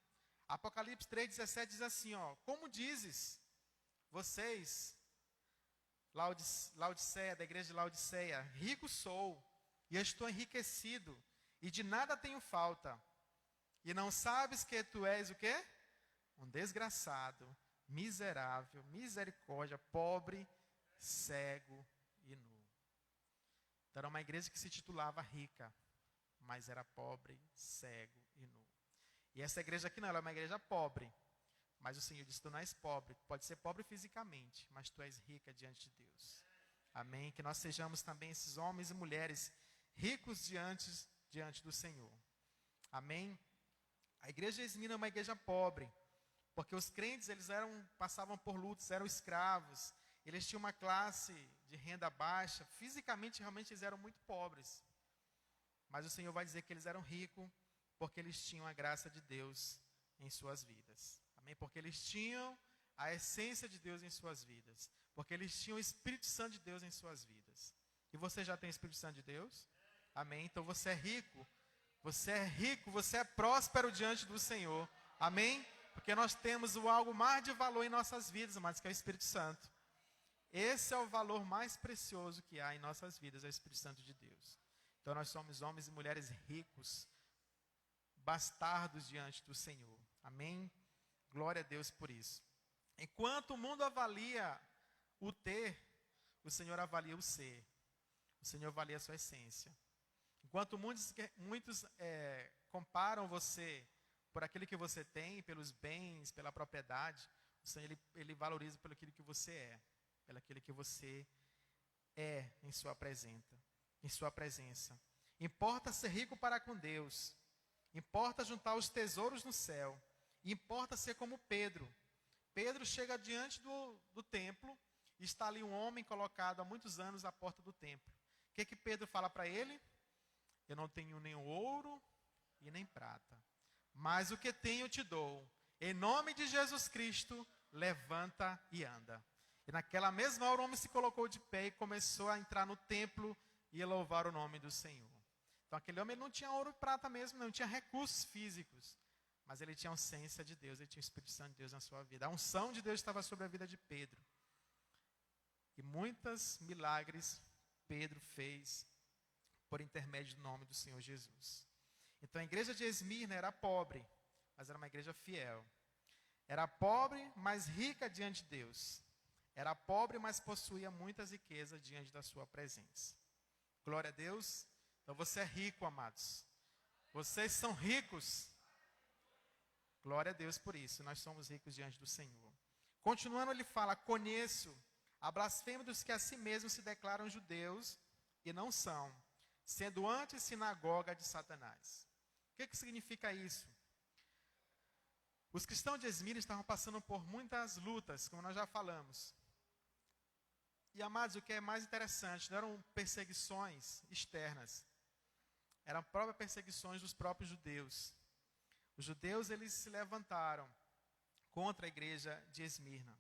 Apocalipse 3:17 diz assim, ó, como dizes, vocês, Laodiceia, da igreja de Laodiceia, rico sou, e estou enriquecido, e de nada tenho falta. E não sabes que tu és o quê? Um desgraçado, miserável, misericórdia, pobre, cego e nu. Então era uma igreja que se titulava rica, mas era pobre, cego e nu. E essa igreja aqui não, ela é uma igreja pobre. Mas o Senhor disse, tu não és pobre, pode ser pobre fisicamente, mas tu és rica diante de Deus. Amém? Que nós sejamos também esses homens e mulheres ricos diante do Senhor. Amém? A igreja de Esmirna é uma igreja pobre, porque os crentes passavam por lutas, eram escravos, eles tinham uma classe de renda baixa, fisicamente realmente eles eram muito pobres. Mas o Senhor vai dizer que eles eram ricos, porque eles tinham a graça de Deus em suas vidas. Amém? Porque eles tinham a essência de Deus em suas vidas. Porque eles tinham o Espírito Santo de Deus em suas vidas. E você já tem o Espírito Santo de Deus? Amém? Então você é rico. Você é rico, você é próspero diante do Senhor. Amém? Porque nós temos o algo mais de valor em nossas vidas, mas que é o Espírito Santo. Esse é o valor mais precioso que há em nossas vidas, é o Espírito Santo de Deus. Então nós somos homens e mulheres ricos, bastardos diante do Senhor. Amém? Glória a Deus por isso. Enquanto o mundo avalia o ter, o Senhor avalia o ser. O Senhor avalia a sua essência. Enquanto muitos comparam você por aquilo que você tem, pelos bens, pela propriedade, o Senhor ele valoriza pelo aquilo que você é, pelo aquilo que você é em sua presença. Importa ser rico para com Deus. Importa juntar os tesouros no céu. Importa ser como Pedro. Pedro chega diante do templo e está ali um homem colocado há muitos anos à porta do templo. O que Pedro fala para ele? Eu não tenho nem ouro e nem prata, mas o que tenho eu te dou. Em nome de Jesus Cristo, levanta e anda. E naquela mesma hora o homem se colocou de pé e começou a entrar no templo e a louvar o nome do Senhor. Então aquele homem não tinha ouro e prata mesmo, não tinha recursos físicos, mas ele tinha a essência de Deus, ele tinha o Espírito Santo de Deus na sua vida. A unção de Deus estava sobre a vida de Pedro. E muitos milagres Pedro fez por intermédio do nome do Senhor Jesus. Então a igreja de Esmirna era pobre, mas era uma igreja fiel. Era pobre, mas rica diante de Deus. Era pobre, mas possuía muitas riquezas diante da sua presença. Glória a Deus. Então você é rico, amados. Vocês são ricos. Glória a Deus por isso. Nós somos ricos diante do Senhor. Continuando, ele fala: conheço a blasfêmia dos que a si mesmos se declaram judeus e não são, sendo antes sinagoga de Satanás. O que significa isso? Os cristãos de Esmirna estavam passando por muitas lutas, como nós já falamos. E, amados, o que é mais interessante, não eram perseguições externas, eram próprias perseguições dos próprios judeus. Os judeus, eles se levantaram contra a igreja de Esmirna.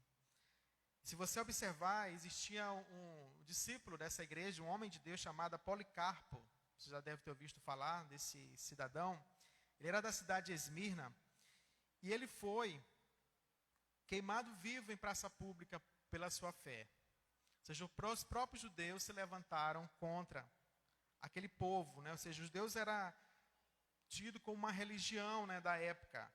Se você observar, existia um discípulo dessa igreja, um homem de Deus chamado Policarpo. Você já deve ter ouvido falar desse cidadão. Ele era da cidade de Esmirna. E ele foi queimado vivo em praça pública pela sua fé. Ou seja, os próprios judeus se levantaram contra aquele povo, né? Ou seja, os judeus eram tidos como uma religião, né, da época.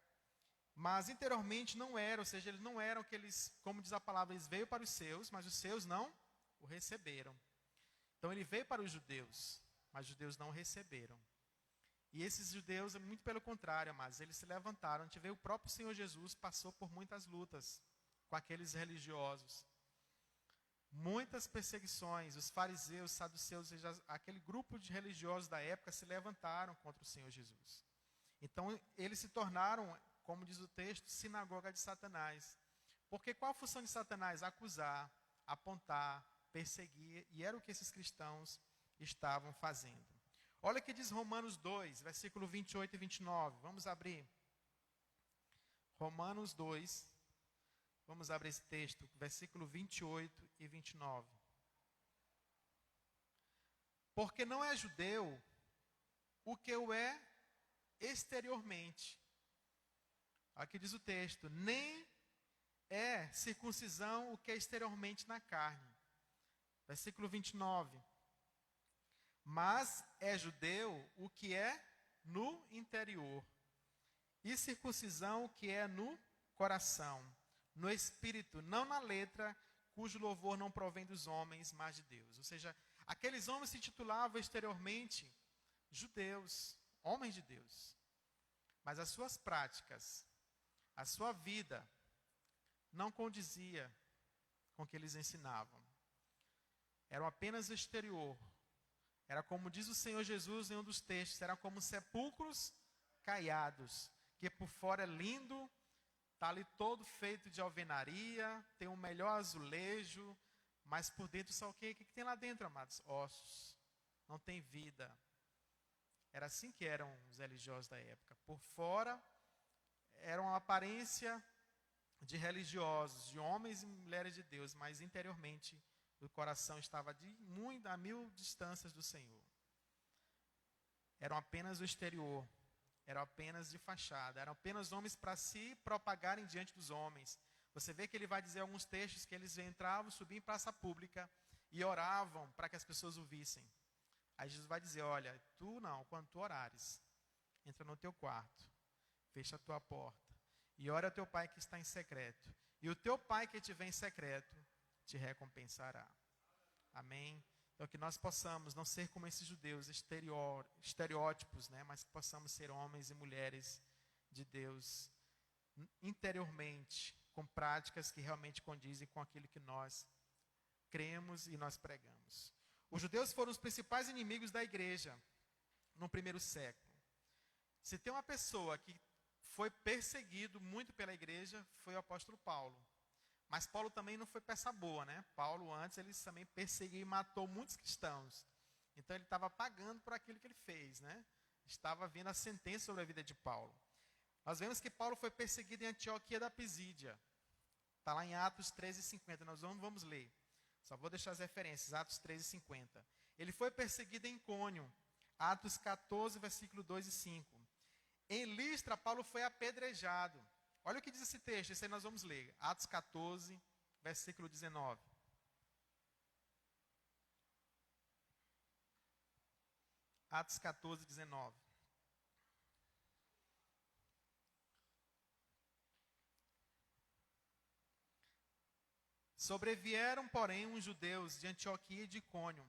Mas interiormente não eram, ou seja, eles não eram aqueles, como diz a palavra, eles veio para os seus, mas os seus não o receberam. Então ele veio para os judeus, mas os judeus não o receberam. E esses judeus, muito pelo contrário, mas eles se levantaram. A gente vê o próprio Senhor Jesus passou por muitas lutas com aqueles religiosos. Muitas perseguições, os fariseus, os saduceus, ou seja, aquele grupo de religiosos da época se levantaram contra o Senhor Jesus. Então eles se tornaram, como diz o texto, sinagoga de Satanás. Porque qual a função de Satanás? Acusar, apontar, perseguir. E era o que esses cristãos estavam fazendo. Olha o que diz Romanos 2, versículo 28 e 29. Vamos abrir. Romanos 2. Vamos abrir esse texto, versículo 28 e 29. Porque não é judeu o que o é exteriormente. Aqui diz o texto, nem é circuncisão o que é exteriormente na carne. Versículo 29. Mas é judeu o que é no interior, e circuncisão o que é no coração, no espírito, não na letra, cujo louvor não provém dos homens, mas de Deus. Ou seja, aqueles homens se intitulavam exteriormente judeus, homens de Deus. Mas as suas práticas, a sua vida, não condizia com o que eles ensinavam. Eram apenas o exterior. Era como diz o Senhor Jesus em um dos textos, eram como sepulcros caiados, que por fora é lindo, está ali todo feito de alvenaria, tem um melhor azulejo, mas por dentro só o quê? O que tem lá dentro, amados? Ossos. Não tem vida. Era assim que eram os religiosos da época. Por fora, era uma aparência de religiosos, de homens e mulheres de Deus, mas interiormente o coração estava a 1000 distâncias do Senhor. Eram apenas o exterior, eram apenas de fachada, eram apenas homens para se propagarem diante dos homens. Você vê que ele vai dizer alguns textos que eles entravam, subiam em praça pública e oravam para que as pessoas o vissem. Aí Jesus vai dizer, olha, tu não, quando tu orares, entra no teu quarto, fecha a tua porta e ora ao teu pai que está em secreto. E o teu pai que te vê em secreto te recompensará. Amém? Então que nós possamos não ser como esses judeus estereótipos, né? Mas que possamos ser homens e mulheres de Deus interiormente, com práticas que realmente condizem com aquilo que nós cremos e nós pregamos. Os judeus foram os principais inimigos da igreja no primeiro século. Se tem uma pessoa que foi perseguido muito pela igreja, foi o apóstolo Paulo. Mas Paulo também não foi peça boa, né? Paulo antes ele também perseguiu e matou muitos cristãos. Então ele estava pagando por aquilo que ele fez, né? Estava vindo a sentença sobre a vida de Paulo. Nós vemos que Paulo foi perseguido em Antioquia da Pisídia. Está lá em Atos 13:50. Nós vamos ler. Só vou deixar as referências. Atos 13:50. Ele foi perseguido em Icônio. Atos 14, versículo 2 e 5. Em Listra, Paulo foi apedrejado. Olha o que diz esse texto. Esse aí nós vamos ler. Atos 14, versículo 19. Atos 14, 19. Sobrevieram, porém, uns judeus de Antioquia e de Icônio,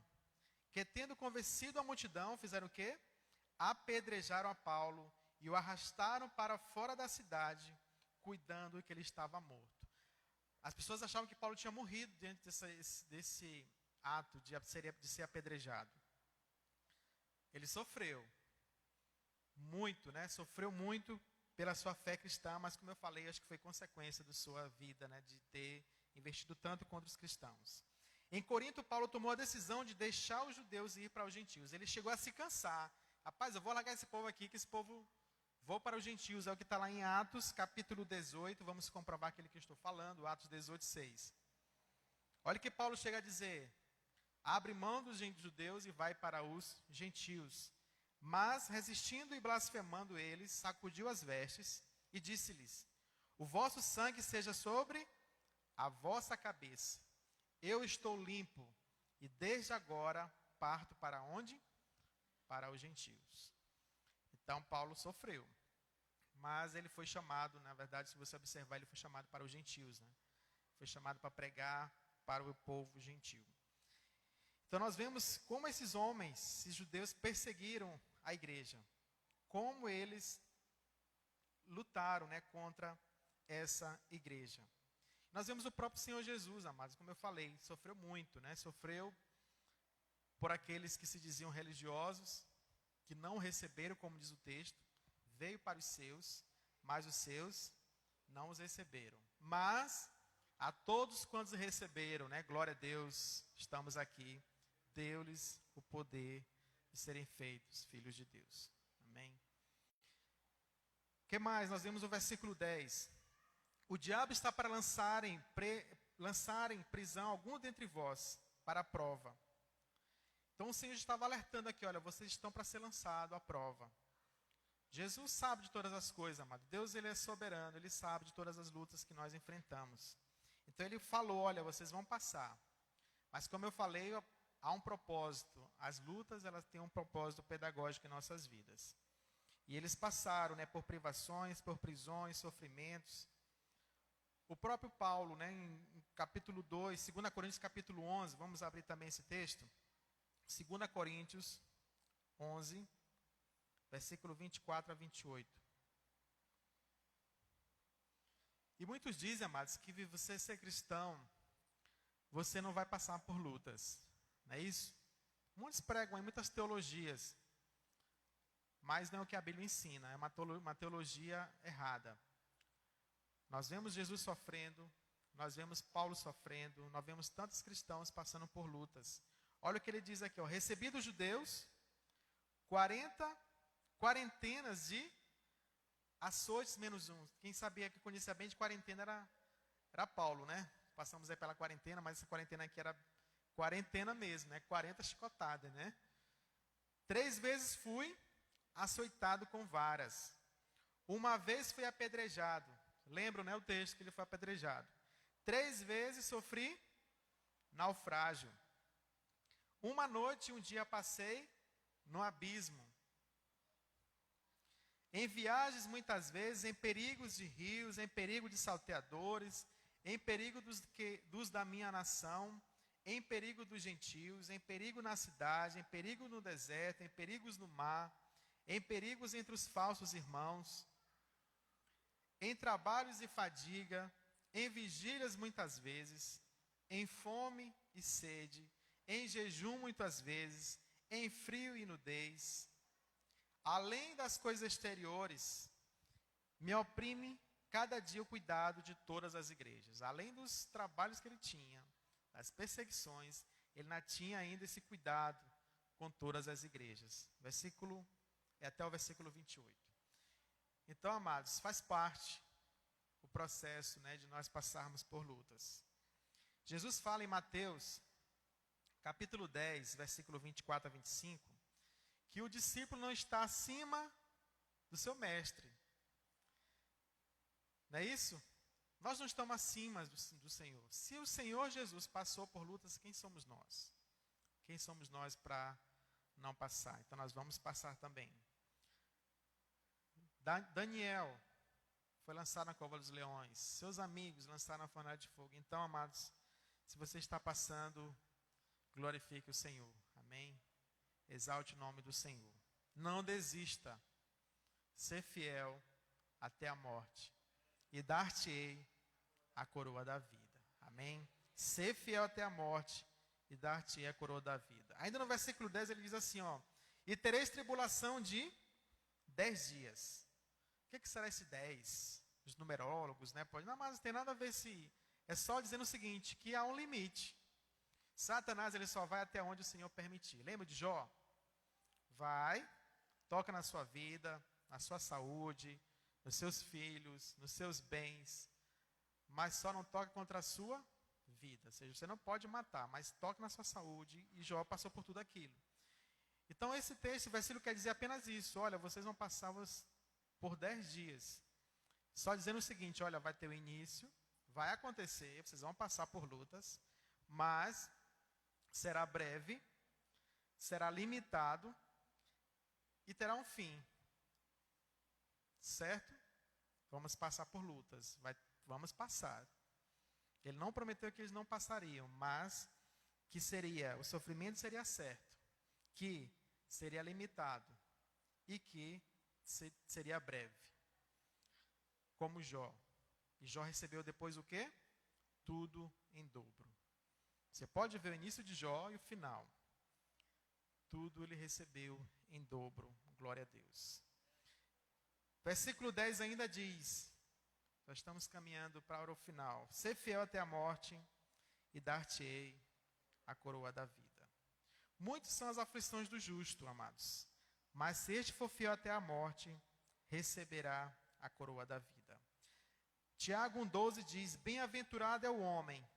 que tendo convencido a multidão, fizeram o quê? Apedrejaram a Paulo e o arrastaram para fora da cidade, cuidando que ele estava morto. As pessoas achavam que Paulo tinha morrido diante desse ato de ser apedrejado. Ele sofreu muito, né? Sofreu muito pela sua fé cristã, mas como eu falei, acho que foi consequência da sua vida, né? De ter investido tanto contra os cristãos. Em Corinto, Paulo tomou a decisão de deixar os judeus e ir para os gentios. Ele chegou a se cansar. Rapaz, eu vou largar esse povo aqui, que esse povo... Vou para os gentios, é o que está lá em Atos, capítulo 18. Vamos comprovar aquilo que eu estou falando, Atos 18, 6. Olha o que Paulo chega a dizer. Abre mão dos judeus e vai para os gentios. Mas, resistindo e blasfemando eles, sacudiu as vestes e disse-lhes, o vosso sangue seja sobre a vossa cabeça. Eu estou limpo e desde agora parto para onde? Para os gentios. Então, Paulo sofreu. Mas ele foi chamado, na verdade, se você observar, ele foi chamado para os gentios, né? Foi chamado para pregar para o povo gentil. Então nós vemos como esses homens, esses judeus, perseguiram a igreja. Como eles lutaram, né, contra essa igreja. Nós vemos o próprio Senhor Jesus, amados, como eu falei, sofreu muito, né? Sofreu por aqueles que se diziam religiosos, que não receberam, como diz o texto. Veio para os seus, mas os seus não os receberam. Mas a todos quantos receberam, né, glória a Deus, estamos aqui, deu-lhes o poder de serem feitos filhos de Deus. Amém? O que mais? Nós vemos o versículo 10. O diabo está para lançar em prisão algum dentre vós, para a prova. Então o Senhor estava alertando aqui, olha, vocês estão para ser lançados à prova. Jesus sabe de todas as coisas, amado. Deus, ele é soberano, ele sabe de todas as lutas que nós enfrentamos. Então ele falou, olha, vocês vão passar. Mas como eu falei, há um propósito. As lutas, elas têm um propósito pedagógico em nossas vidas. E eles passaram, né, por privações, por prisões, sofrimentos. O próprio Paulo, né, em capítulo 2, 2 Coríntios capítulo 11, vamos abrir também esse texto. 2 Coríntios 11, versículo 24 a 28. E muitos dizem, amados, que você ser cristão, você não vai passar por lutas. Não é isso? Muitos pregam aí muitas teologias, mas não é o que a Bíblia ensina, é uma teologia errada. Nós vemos Jesus sofrendo, nós vemos Paulo sofrendo, nós vemos tantos cristãos passando por lutas. Olha o que ele diz aqui, ó, recebi dos judeus 40 quarentenas de açoites menos um. Quem sabia que conhecia bem de quarentena era Paulo, né? Passamos aí pela quarentena, mas essa quarentena aqui era quarentena mesmo, né? 40 chicotadas, né? 3 vezes fui açoitado com varas. Uma vez fui apedrejado. Lembram, né, o texto que ele foi apedrejado. 3 vezes sofri naufrágio. Uma noite e um dia passei no abismo. Em viagens, muitas vezes, em perigos de rios, em perigo de salteadores, em perigo dos da minha nação, em perigo dos gentios, em perigo na cidade, em perigo no deserto, em perigos no mar, em perigos entre os falsos irmãos, em trabalhos e fadiga, em vigílias muitas vezes, em fome e sede, em jejum muitas vezes, em frio e nudez. Além das coisas exteriores, me oprime cada dia o cuidado de todas as igrejas. Além dos trabalhos que ele tinha, das perseguições, ele ainda tinha ainda esse cuidado com todas as igrejas. Até o versículo 28. Então, amados, faz parte o processo, né, de nós passarmos por lutas. Jesus fala em Mateus, capítulo 10, versículo 24 a 25, que o discípulo não está acima do seu mestre. Não é isso? Nós não estamos acima do Senhor. Se o Senhor Jesus passou por lutas, quem somos nós? Quem somos nós para não passar? Então nós vamos passar também. Daniel foi lançado na cova dos leões. Seus amigos lançaram na fornalha de fogo. Então, amados, se você está passando, glorifique o Senhor. Amém? Exalte o nome do Senhor. Não desista. Ser fiel até a morte. E dar-te-ei a coroa da vida. Amém? Ser fiel até a morte e dar-te-ei a coroa da vida. Ainda no versículo 10 ele diz assim, ó: e tereis tribulação de 10 dias. O que será esse 10? Os numerólogos, né? Não, mas não tem nada a ver se... É só dizendo o seguinte, que há um limite. Satanás, ele só vai até onde o Senhor permitir. Lembra de Jó? Vai, toca na sua vida, na sua saúde, nos seus filhos, nos seus bens, mas só não toca contra a sua vida. Ou seja, você não pode matar, mas toca na sua saúde, e Jó passou por tudo aquilo. Então esse texto, esse versículo quer dizer apenas isso. Olha, vocês vão passar por 10 dias. Só dizendo o seguinte, olha, vai ter o início, vai acontecer, vocês vão passar por lutas, mas será breve, será limitado e terá um fim. Certo? Vamos passar por lutas. Vamos passar. Ele não prometeu que eles não passariam, mas que o sofrimento seria certo, que seria limitado e que seria breve. Como Jó. E Jó recebeu depois o quê? Tudo em dobro. Você pode ver o início de Jó e o final. Tudo ele recebeu em dobro. Glória a Deus. Versículo 10 ainda diz, nós estamos caminhando para o final. Ser fiel até a morte e dar-te-ei a coroa da vida. Muitas são as aflições do justo, amados. Mas se este for fiel até a morte, receberá a coroa da vida. Tiago 1,12 diz, bem-aventurado é o homem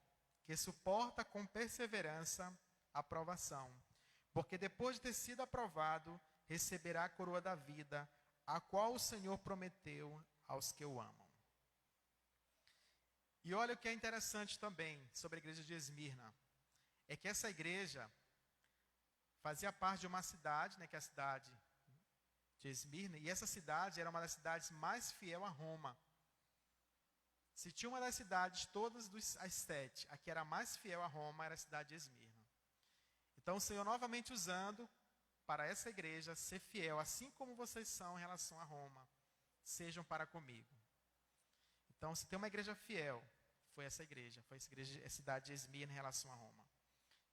que suporta com perseverança a provação, porque depois de ter sido aprovado, receberá a coroa da vida, a qual o Senhor prometeu aos que o amam. E olha o que é interessante também sobre a igreja de Esmirna, é que essa igreja fazia parte de uma cidade, né, que é a cidade de Esmirna, e essa cidade era uma das cidades mais fiel a Roma. Se tinha uma das cidades, todas as 7, a que era mais fiel a Roma era a cidade de Esmirna. Então o Senhor novamente usando para essa igreja ser fiel, assim como vocês são em relação a Roma, sejam para comigo. Então, se tem uma igreja fiel, foi essa igreja, a cidade de Esmirna em relação a Roma.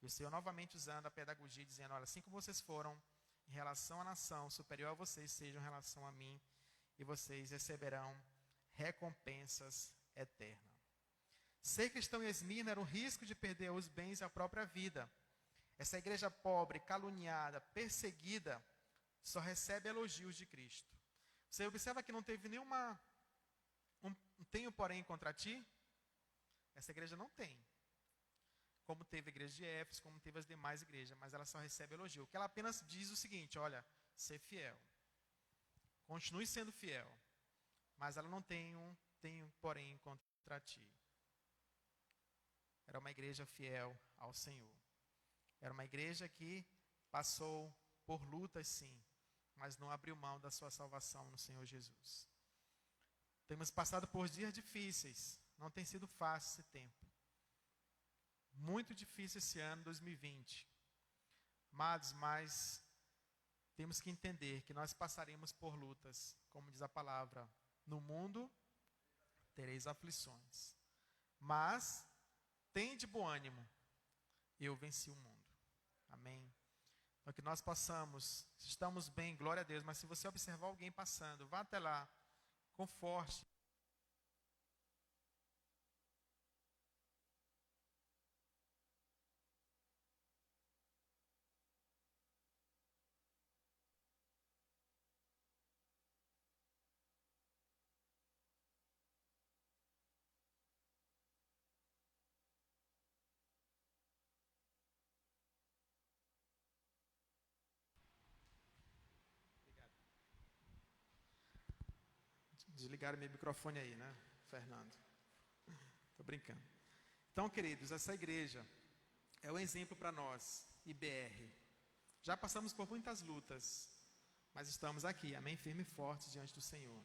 E o Senhor novamente usando a pedagogia, dizendo, olha, assim como vocês foram em relação à nação superior a vocês, sejam em relação a mim, e vocês receberão recompensas eternas. Ser cristão em Esmirna era um risco de perder os bens e a própria vida. Essa igreja pobre, caluniada, perseguida, só recebe elogios de Cristo. Você observa que não teve nenhuma... tenho, porém, contra ti? Essa igreja não tem. Como teve a igreja de Éfeso, como teve as demais igrejas, mas ela só recebe elogio. O que ela apenas diz o seguinte, olha, ser fiel. Continue sendo fiel. Mas ela não tem porém, contra ti. era uma igreja fiel ao Senhor. Era uma igreja que passou por lutas, sim, mas não abriu mão da sua salvação no Senhor Jesus. Temos passado por dias difíceis, não tem sido fácil esse tempo. Muito difícil esse ano, 2020. Amados, mas temos que entender que nós passaremos por lutas, como diz a palavra, no mundo tereis aflições. Mas tende bom ânimo, eu venci o mundo. Amém? Então que nós possamos, se estamos bem, glória a Deus, mas se você observar alguém passando, vá até lá, conforte. Desligaram meu microfone aí, né, Fernando? Estou brincando. Então, queridos, essa igreja é um exemplo para nós, IBR. Já passamos por muitas lutas, mas estamos aqui, amém? Firme e forte diante do Senhor.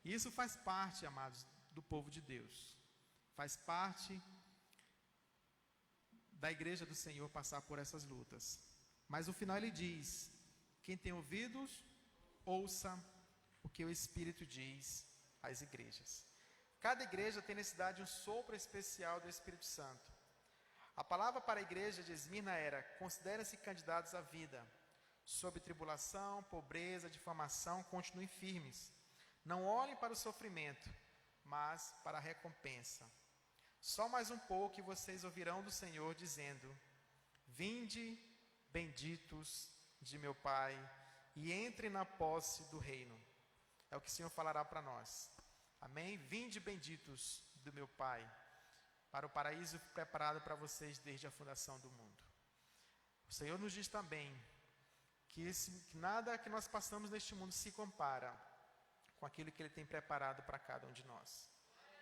E isso faz parte, amados, do povo de Deus. Faz parte da igreja do Senhor passar por essas lutas. Mas no final ele diz: quem tem ouvidos, ouça o que o Espírito diz às igrejas. Cada igreja tem necessidade de um sopro especial do Espírito Santo. A palavra para a igreja de Esmirna era: considerem-se candidatos à vida. Sob tribulação, pobreza, difamação, continuem firmes. Não olhem para o sofrimento, mas para a recompensa. Só mais um pouco e vocês ouvirão do Senhor dizendo: vinde, benditos de meu Pai, e entrem na posse do reino. É o que o Senhor falará para nós. Amém? Vinde, benditos do meu Pai, para o paraíso preparado para vocês desde a fundação do mundo. O Senhor nos diz também que nada que nós passamos neste mundo se compara com aquilo que Ele tem preparado para cada um de nós.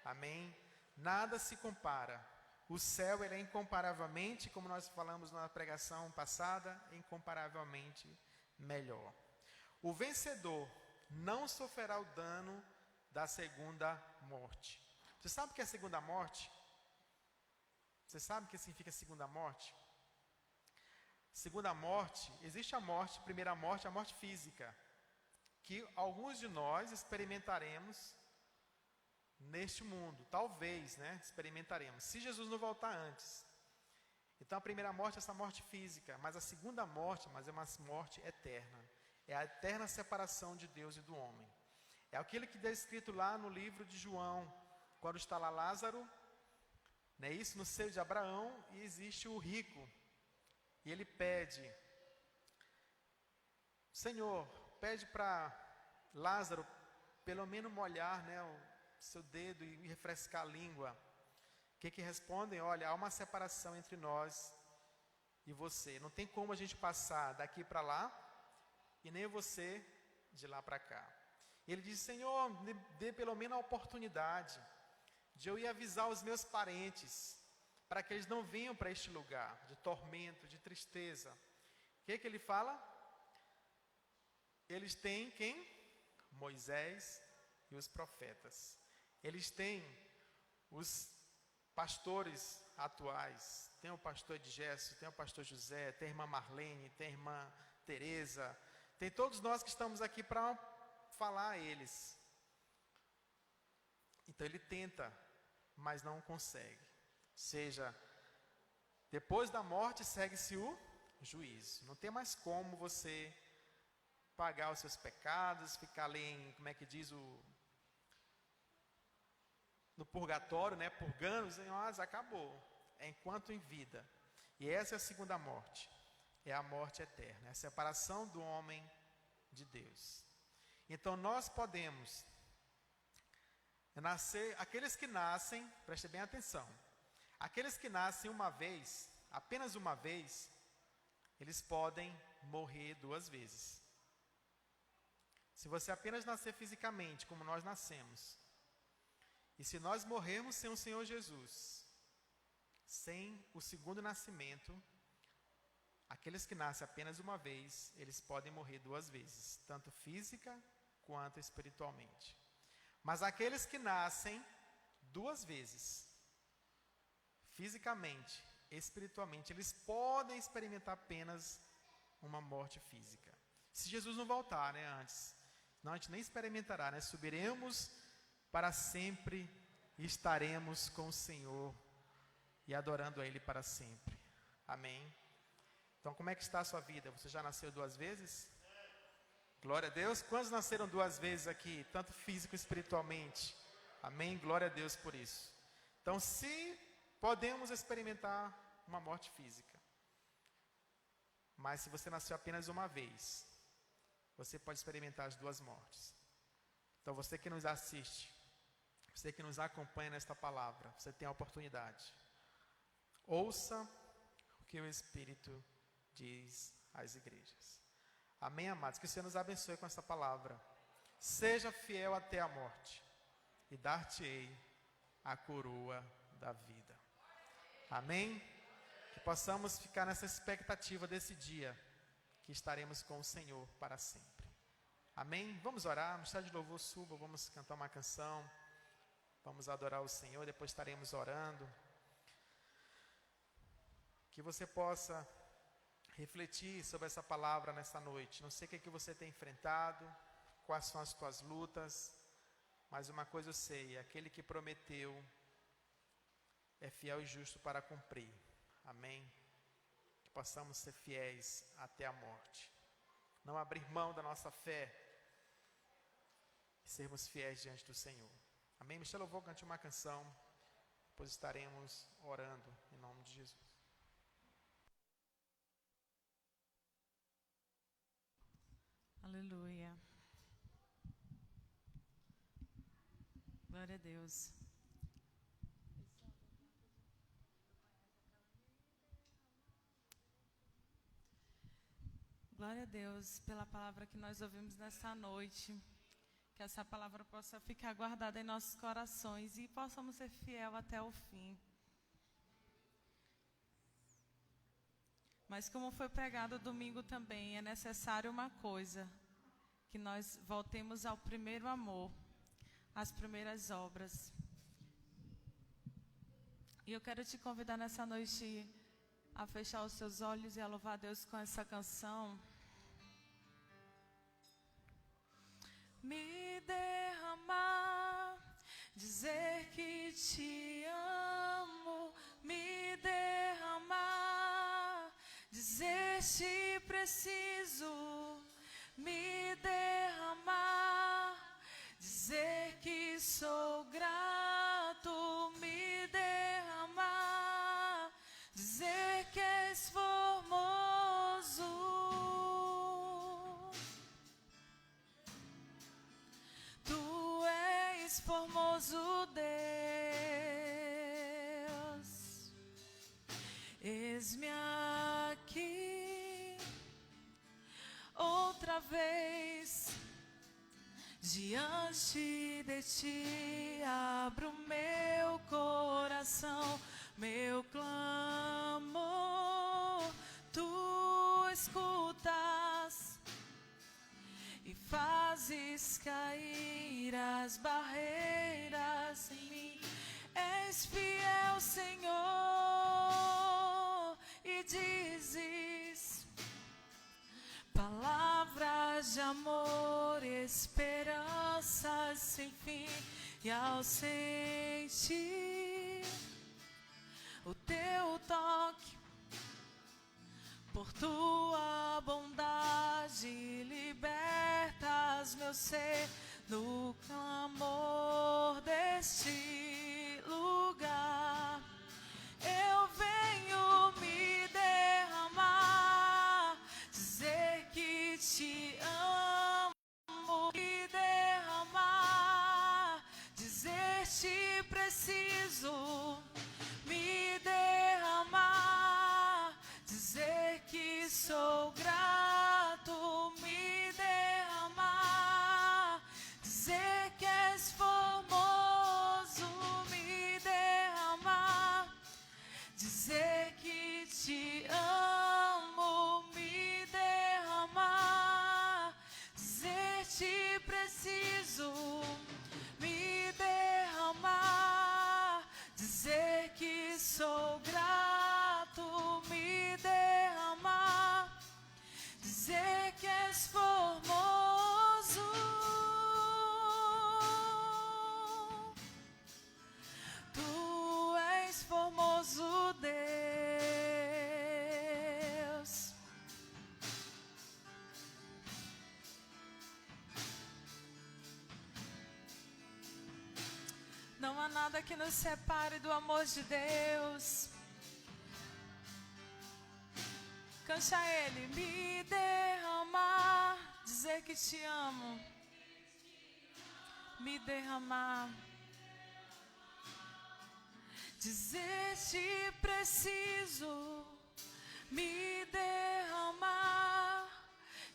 Amém? Nada se compara. O céu, ele é incomparavelmente, como nós falamos na pregação passada, incomparavelmente melhor. O vencedor não sofrerá o dano da segunda morte. Você sabe o que é a segunda morte? Você sabe o que significa segunda morte? Segunda morte, existe a morte, primeira morte, a morte física, que alguns de nós experimentaremos neste mundo, talvez, né? Experimentaremos, se Jesus não voltar antes. Então a primeira morte é essa morte física, mas a segunda morte, mas é uma morte eterna. É a eterna separação de Deus e do homem. É aquilo que está escrito lá no livro de João, quando está lá Lázaro, não é isso? No seio de Abraão, e existe o rico. E ele pede: Senhor, pede para Lázaro pelo menos molhar, né, o seu dedo e refrescar a língua. O que respondem? Olha, há uma separação entre nós e você. Não tem como a gente passar daqui para lá e nem você de lá para cá. Ele diz: Senhor, dê pelo menos a oportunidade de eu ir avisar os meus parentes, para que eles não venham para este lugar de tormento, de tristeza. O que ele fala? Eles têm quem? Moisés e os profetas. Eles têm os pastores atuais. Tem o pastor Edgesso, tem o pastor José, tem a irmã Marlene, tem a irmã Teresa. Tem todos nós que estamos aqui para falar a eles. Então ele tenta, mas não consegue. Ou seja, depois da morte segue-se o juízo. Não tem mais como você pagar os seus pecados, ficar ali em, como é que diz, no purgatório, né, purgando, mas acabou. É enquanto em vida. E essa é a segunda morte. É a morte eterna, é a separação do homem de Deus. Então nós podemos nascer, aqueles que nascem, preste bem atenção, aqueles que nascem uma vez, apenas uma vez, eles podem morrer duas vezes. Se você apenas nascer fisicamente, como nós nascemos, e se nós morrermos sem o Senhor Jesus, Sem o segundo nascimento, aqueles que nascem apenas uma vez, eles podem morrer 2 vezes, tanto física quanto espiritualmente. Mas aqueles que nascem 2 vezes, fisicamente, espiritualmente, eles podem experimentar apenas uma morte física. Se Jesus não voltar, antes, senão a gente nem experimentará, subiremos para sempre e estaremos com o Senhor e adorando a Ele para sempre. Amém? Então, como é que está a sua vida? Você já nasceu 2 vezes? Glória a Deus. Quantos nasceram 2 vezes aqui, tanto físico e espiritualmente? Amém? Glória a Deus por isso. Então, se podemos experimentar uma morte física, mas se você nasceu apenas uma vez, você pode experimentar as 2 mortes. Então, você que nos assiste, você que nos acompanha nesta palavra, você tem a oportunidade. Ouça o que o Espírito diz às igrejas. Amém, amados? Que o Senhor nos abençoe com essa palavra. Seja fiel até a morte, e dar-te-ei a coroa da vida. Amém? Que possamos ficar nessa expectativa desse dia, que estaremos com o Senhor para sempre. Amém? Vamos orar, no estado de louvor suba, vamos cantar uma canção, vamos adorar o Senhor, depois estaremos orando. Que você possa refletir sobre essa palavra nessa noite. Não sei o que você tem enfrentado, quais são as tuas lutas, mas uma coisa eu sei, aquele que prometeu é fiel e justo para cumprir. Amém? Que possamos ser fiéis até a morte. Não abrir mão da nossa fé e sermos fiéis diante do Senhor. Amém? Michel, eu vou cantar uma canção, depois estaremos orando em nome de Jesus.
Aleluia. Glória a Deus. Glória a Deus pela palavra que nós ouvimos nessa noite. Que essa palavra possa ficar guardada em nossos corações e possamos ser fiel até o fim. Mas como foi pregado domingo também, é necessário uma coisa, que nós voltemos ao primeiro amor, às primeiras obras. E eu quero te convidar nessa noite a fechar os seus olhos e a louvar a Deus com essa canção. Me derramar, dizer que te amo, me derramar, dizer te preciso, me derramar, dizer que sou grato, me derramar, dizer que és formoso. Tu és formoso, Deus. Eis-me aqui outra vez, diante de ti abro meu coração, meu clamor, tu escutas e fazes cair as barreiras em mim. És fiel, Senhor, e dizes palavras de amor, esperanças sem fim. E ao sentir o teu toque, por tua bondade libertas meu ser no clamor deste lugar. Eu venho me derramar, dizer que te amo, me derramar, dizer te preciso, me derramar, dizer que sou grato, me derramar, dizer que és formoso. te amo, me derramar, dizer te preciso, me derramar, dizer que sou grato, me derramar, dizer que és formoso. Tu és formoso, Deus. Não há nada que nos separe do amor de Deus. Cante a Ele, me derramar, dizer que te amo, me derramar, dizer te preciso, me derramar,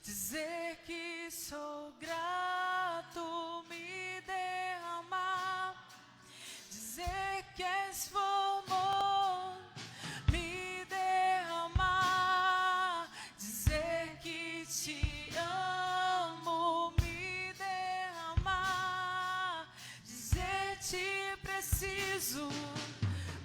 dizer que sou grato, me derramar, dizer que és formoso, me derramar, dizer que te amo, me derramar, dizer te preciso,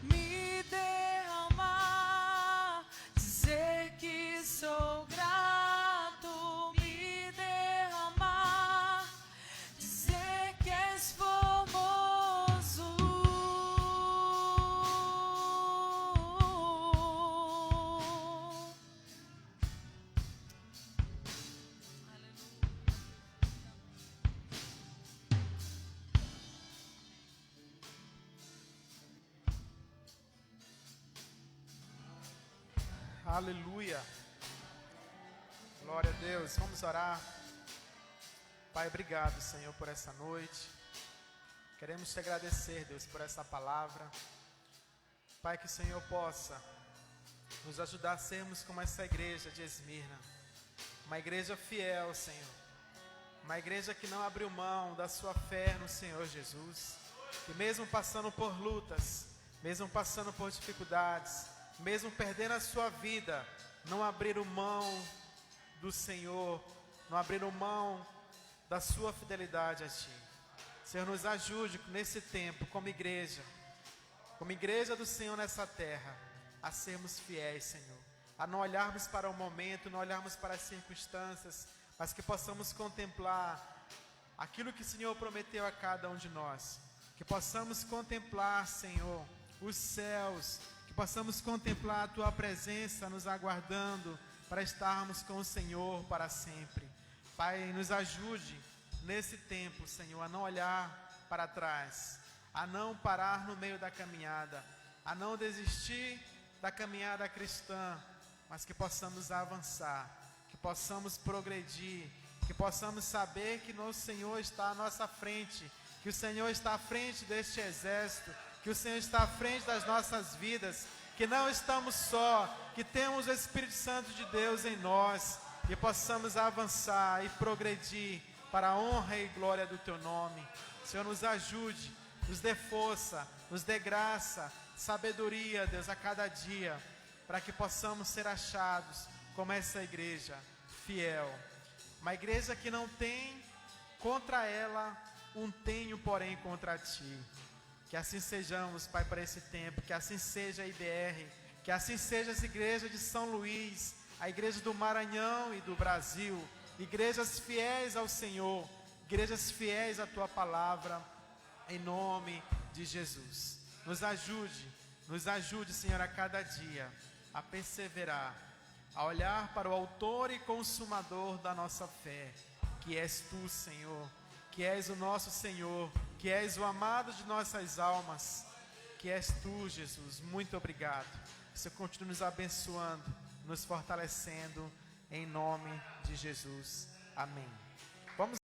me derramar, dizer que sou grato, me derramar, dizer que és formoso.
Aleluia. Glória a Deus. Vamos orar. Pai, obrigado, Senhor, por essa noite. Queremos te agradecer, Deus, por essa palavra. Pai, que o Senhor possa nos ajudar a sermos como essa igreja de Esmirna. Uma igreja fiel, Senhor. Uma igreja que não abriu mão da sua fé no Senhor Jesus. Que mesmo passando por lutas, mesmo passando por dificuldades, mesmo perdendo a sua vida, não abriram mão do Senhor, não abriram mão da sua fidelidade a Ti. Senhor, nos ajude nesse tempo, como igreja do Senhor nessa terra, a sermos fiéis, Senhor, a não olharmos para o momento, não olharmos para as circunstâncias, mas que possamos contemplar aquilo que o Senhor prometeu a cada um de nós, que possamos contemplar, Senhor, os céus, que possamos contemplar a Tua presença nos aguardando para estarmos com o Senhor para sempre. Pai, nos ajude nesse tempo, Senhor, a não olhar para trás, a não parar no meio da caminhada, a não desistir da caminhada cristã, mas que possamos avançar, que possamos progredir, que possamos saber que o Senhor está à nossa frente, que o Senhor está à frente deste exército, que o Senhor está à frente das nossas vidas, que não estamos só, que temos o Espírito Santo de Deus em nós, que possamos avançar e progredir para a honra e glória do Teu nome. Senhor, nos ajude, nos dê força, nos dê graça, sabedoria, Deus, a cada dia, para que possamos ser achados como essa igreja fiel. Uma igreja que não tem contra ela um tenho, porém, contra Ti. Que assim sejamos, Pai, para esse tempo, que assim seja a IBR, que assim seja as igrejas de São Luís, a igreja do Maranhão e do Brasil, igrejas fiéis ao Senhor, igrejas fiéis à Tua palavra, em nome de Jesus. Nos ajude, Senhor, a cada dia, a perseverar, a olhar para o autor e consumador da nossa fé, que és Tu, Senhor, que és o nosso Senhor, que és o amado de nossas almas, que és Tu, Jesus. Muito obrigado. Que o Senhor continue nos abençoando, nos fortalecendo, em nome de Jesus. Amém. Vamos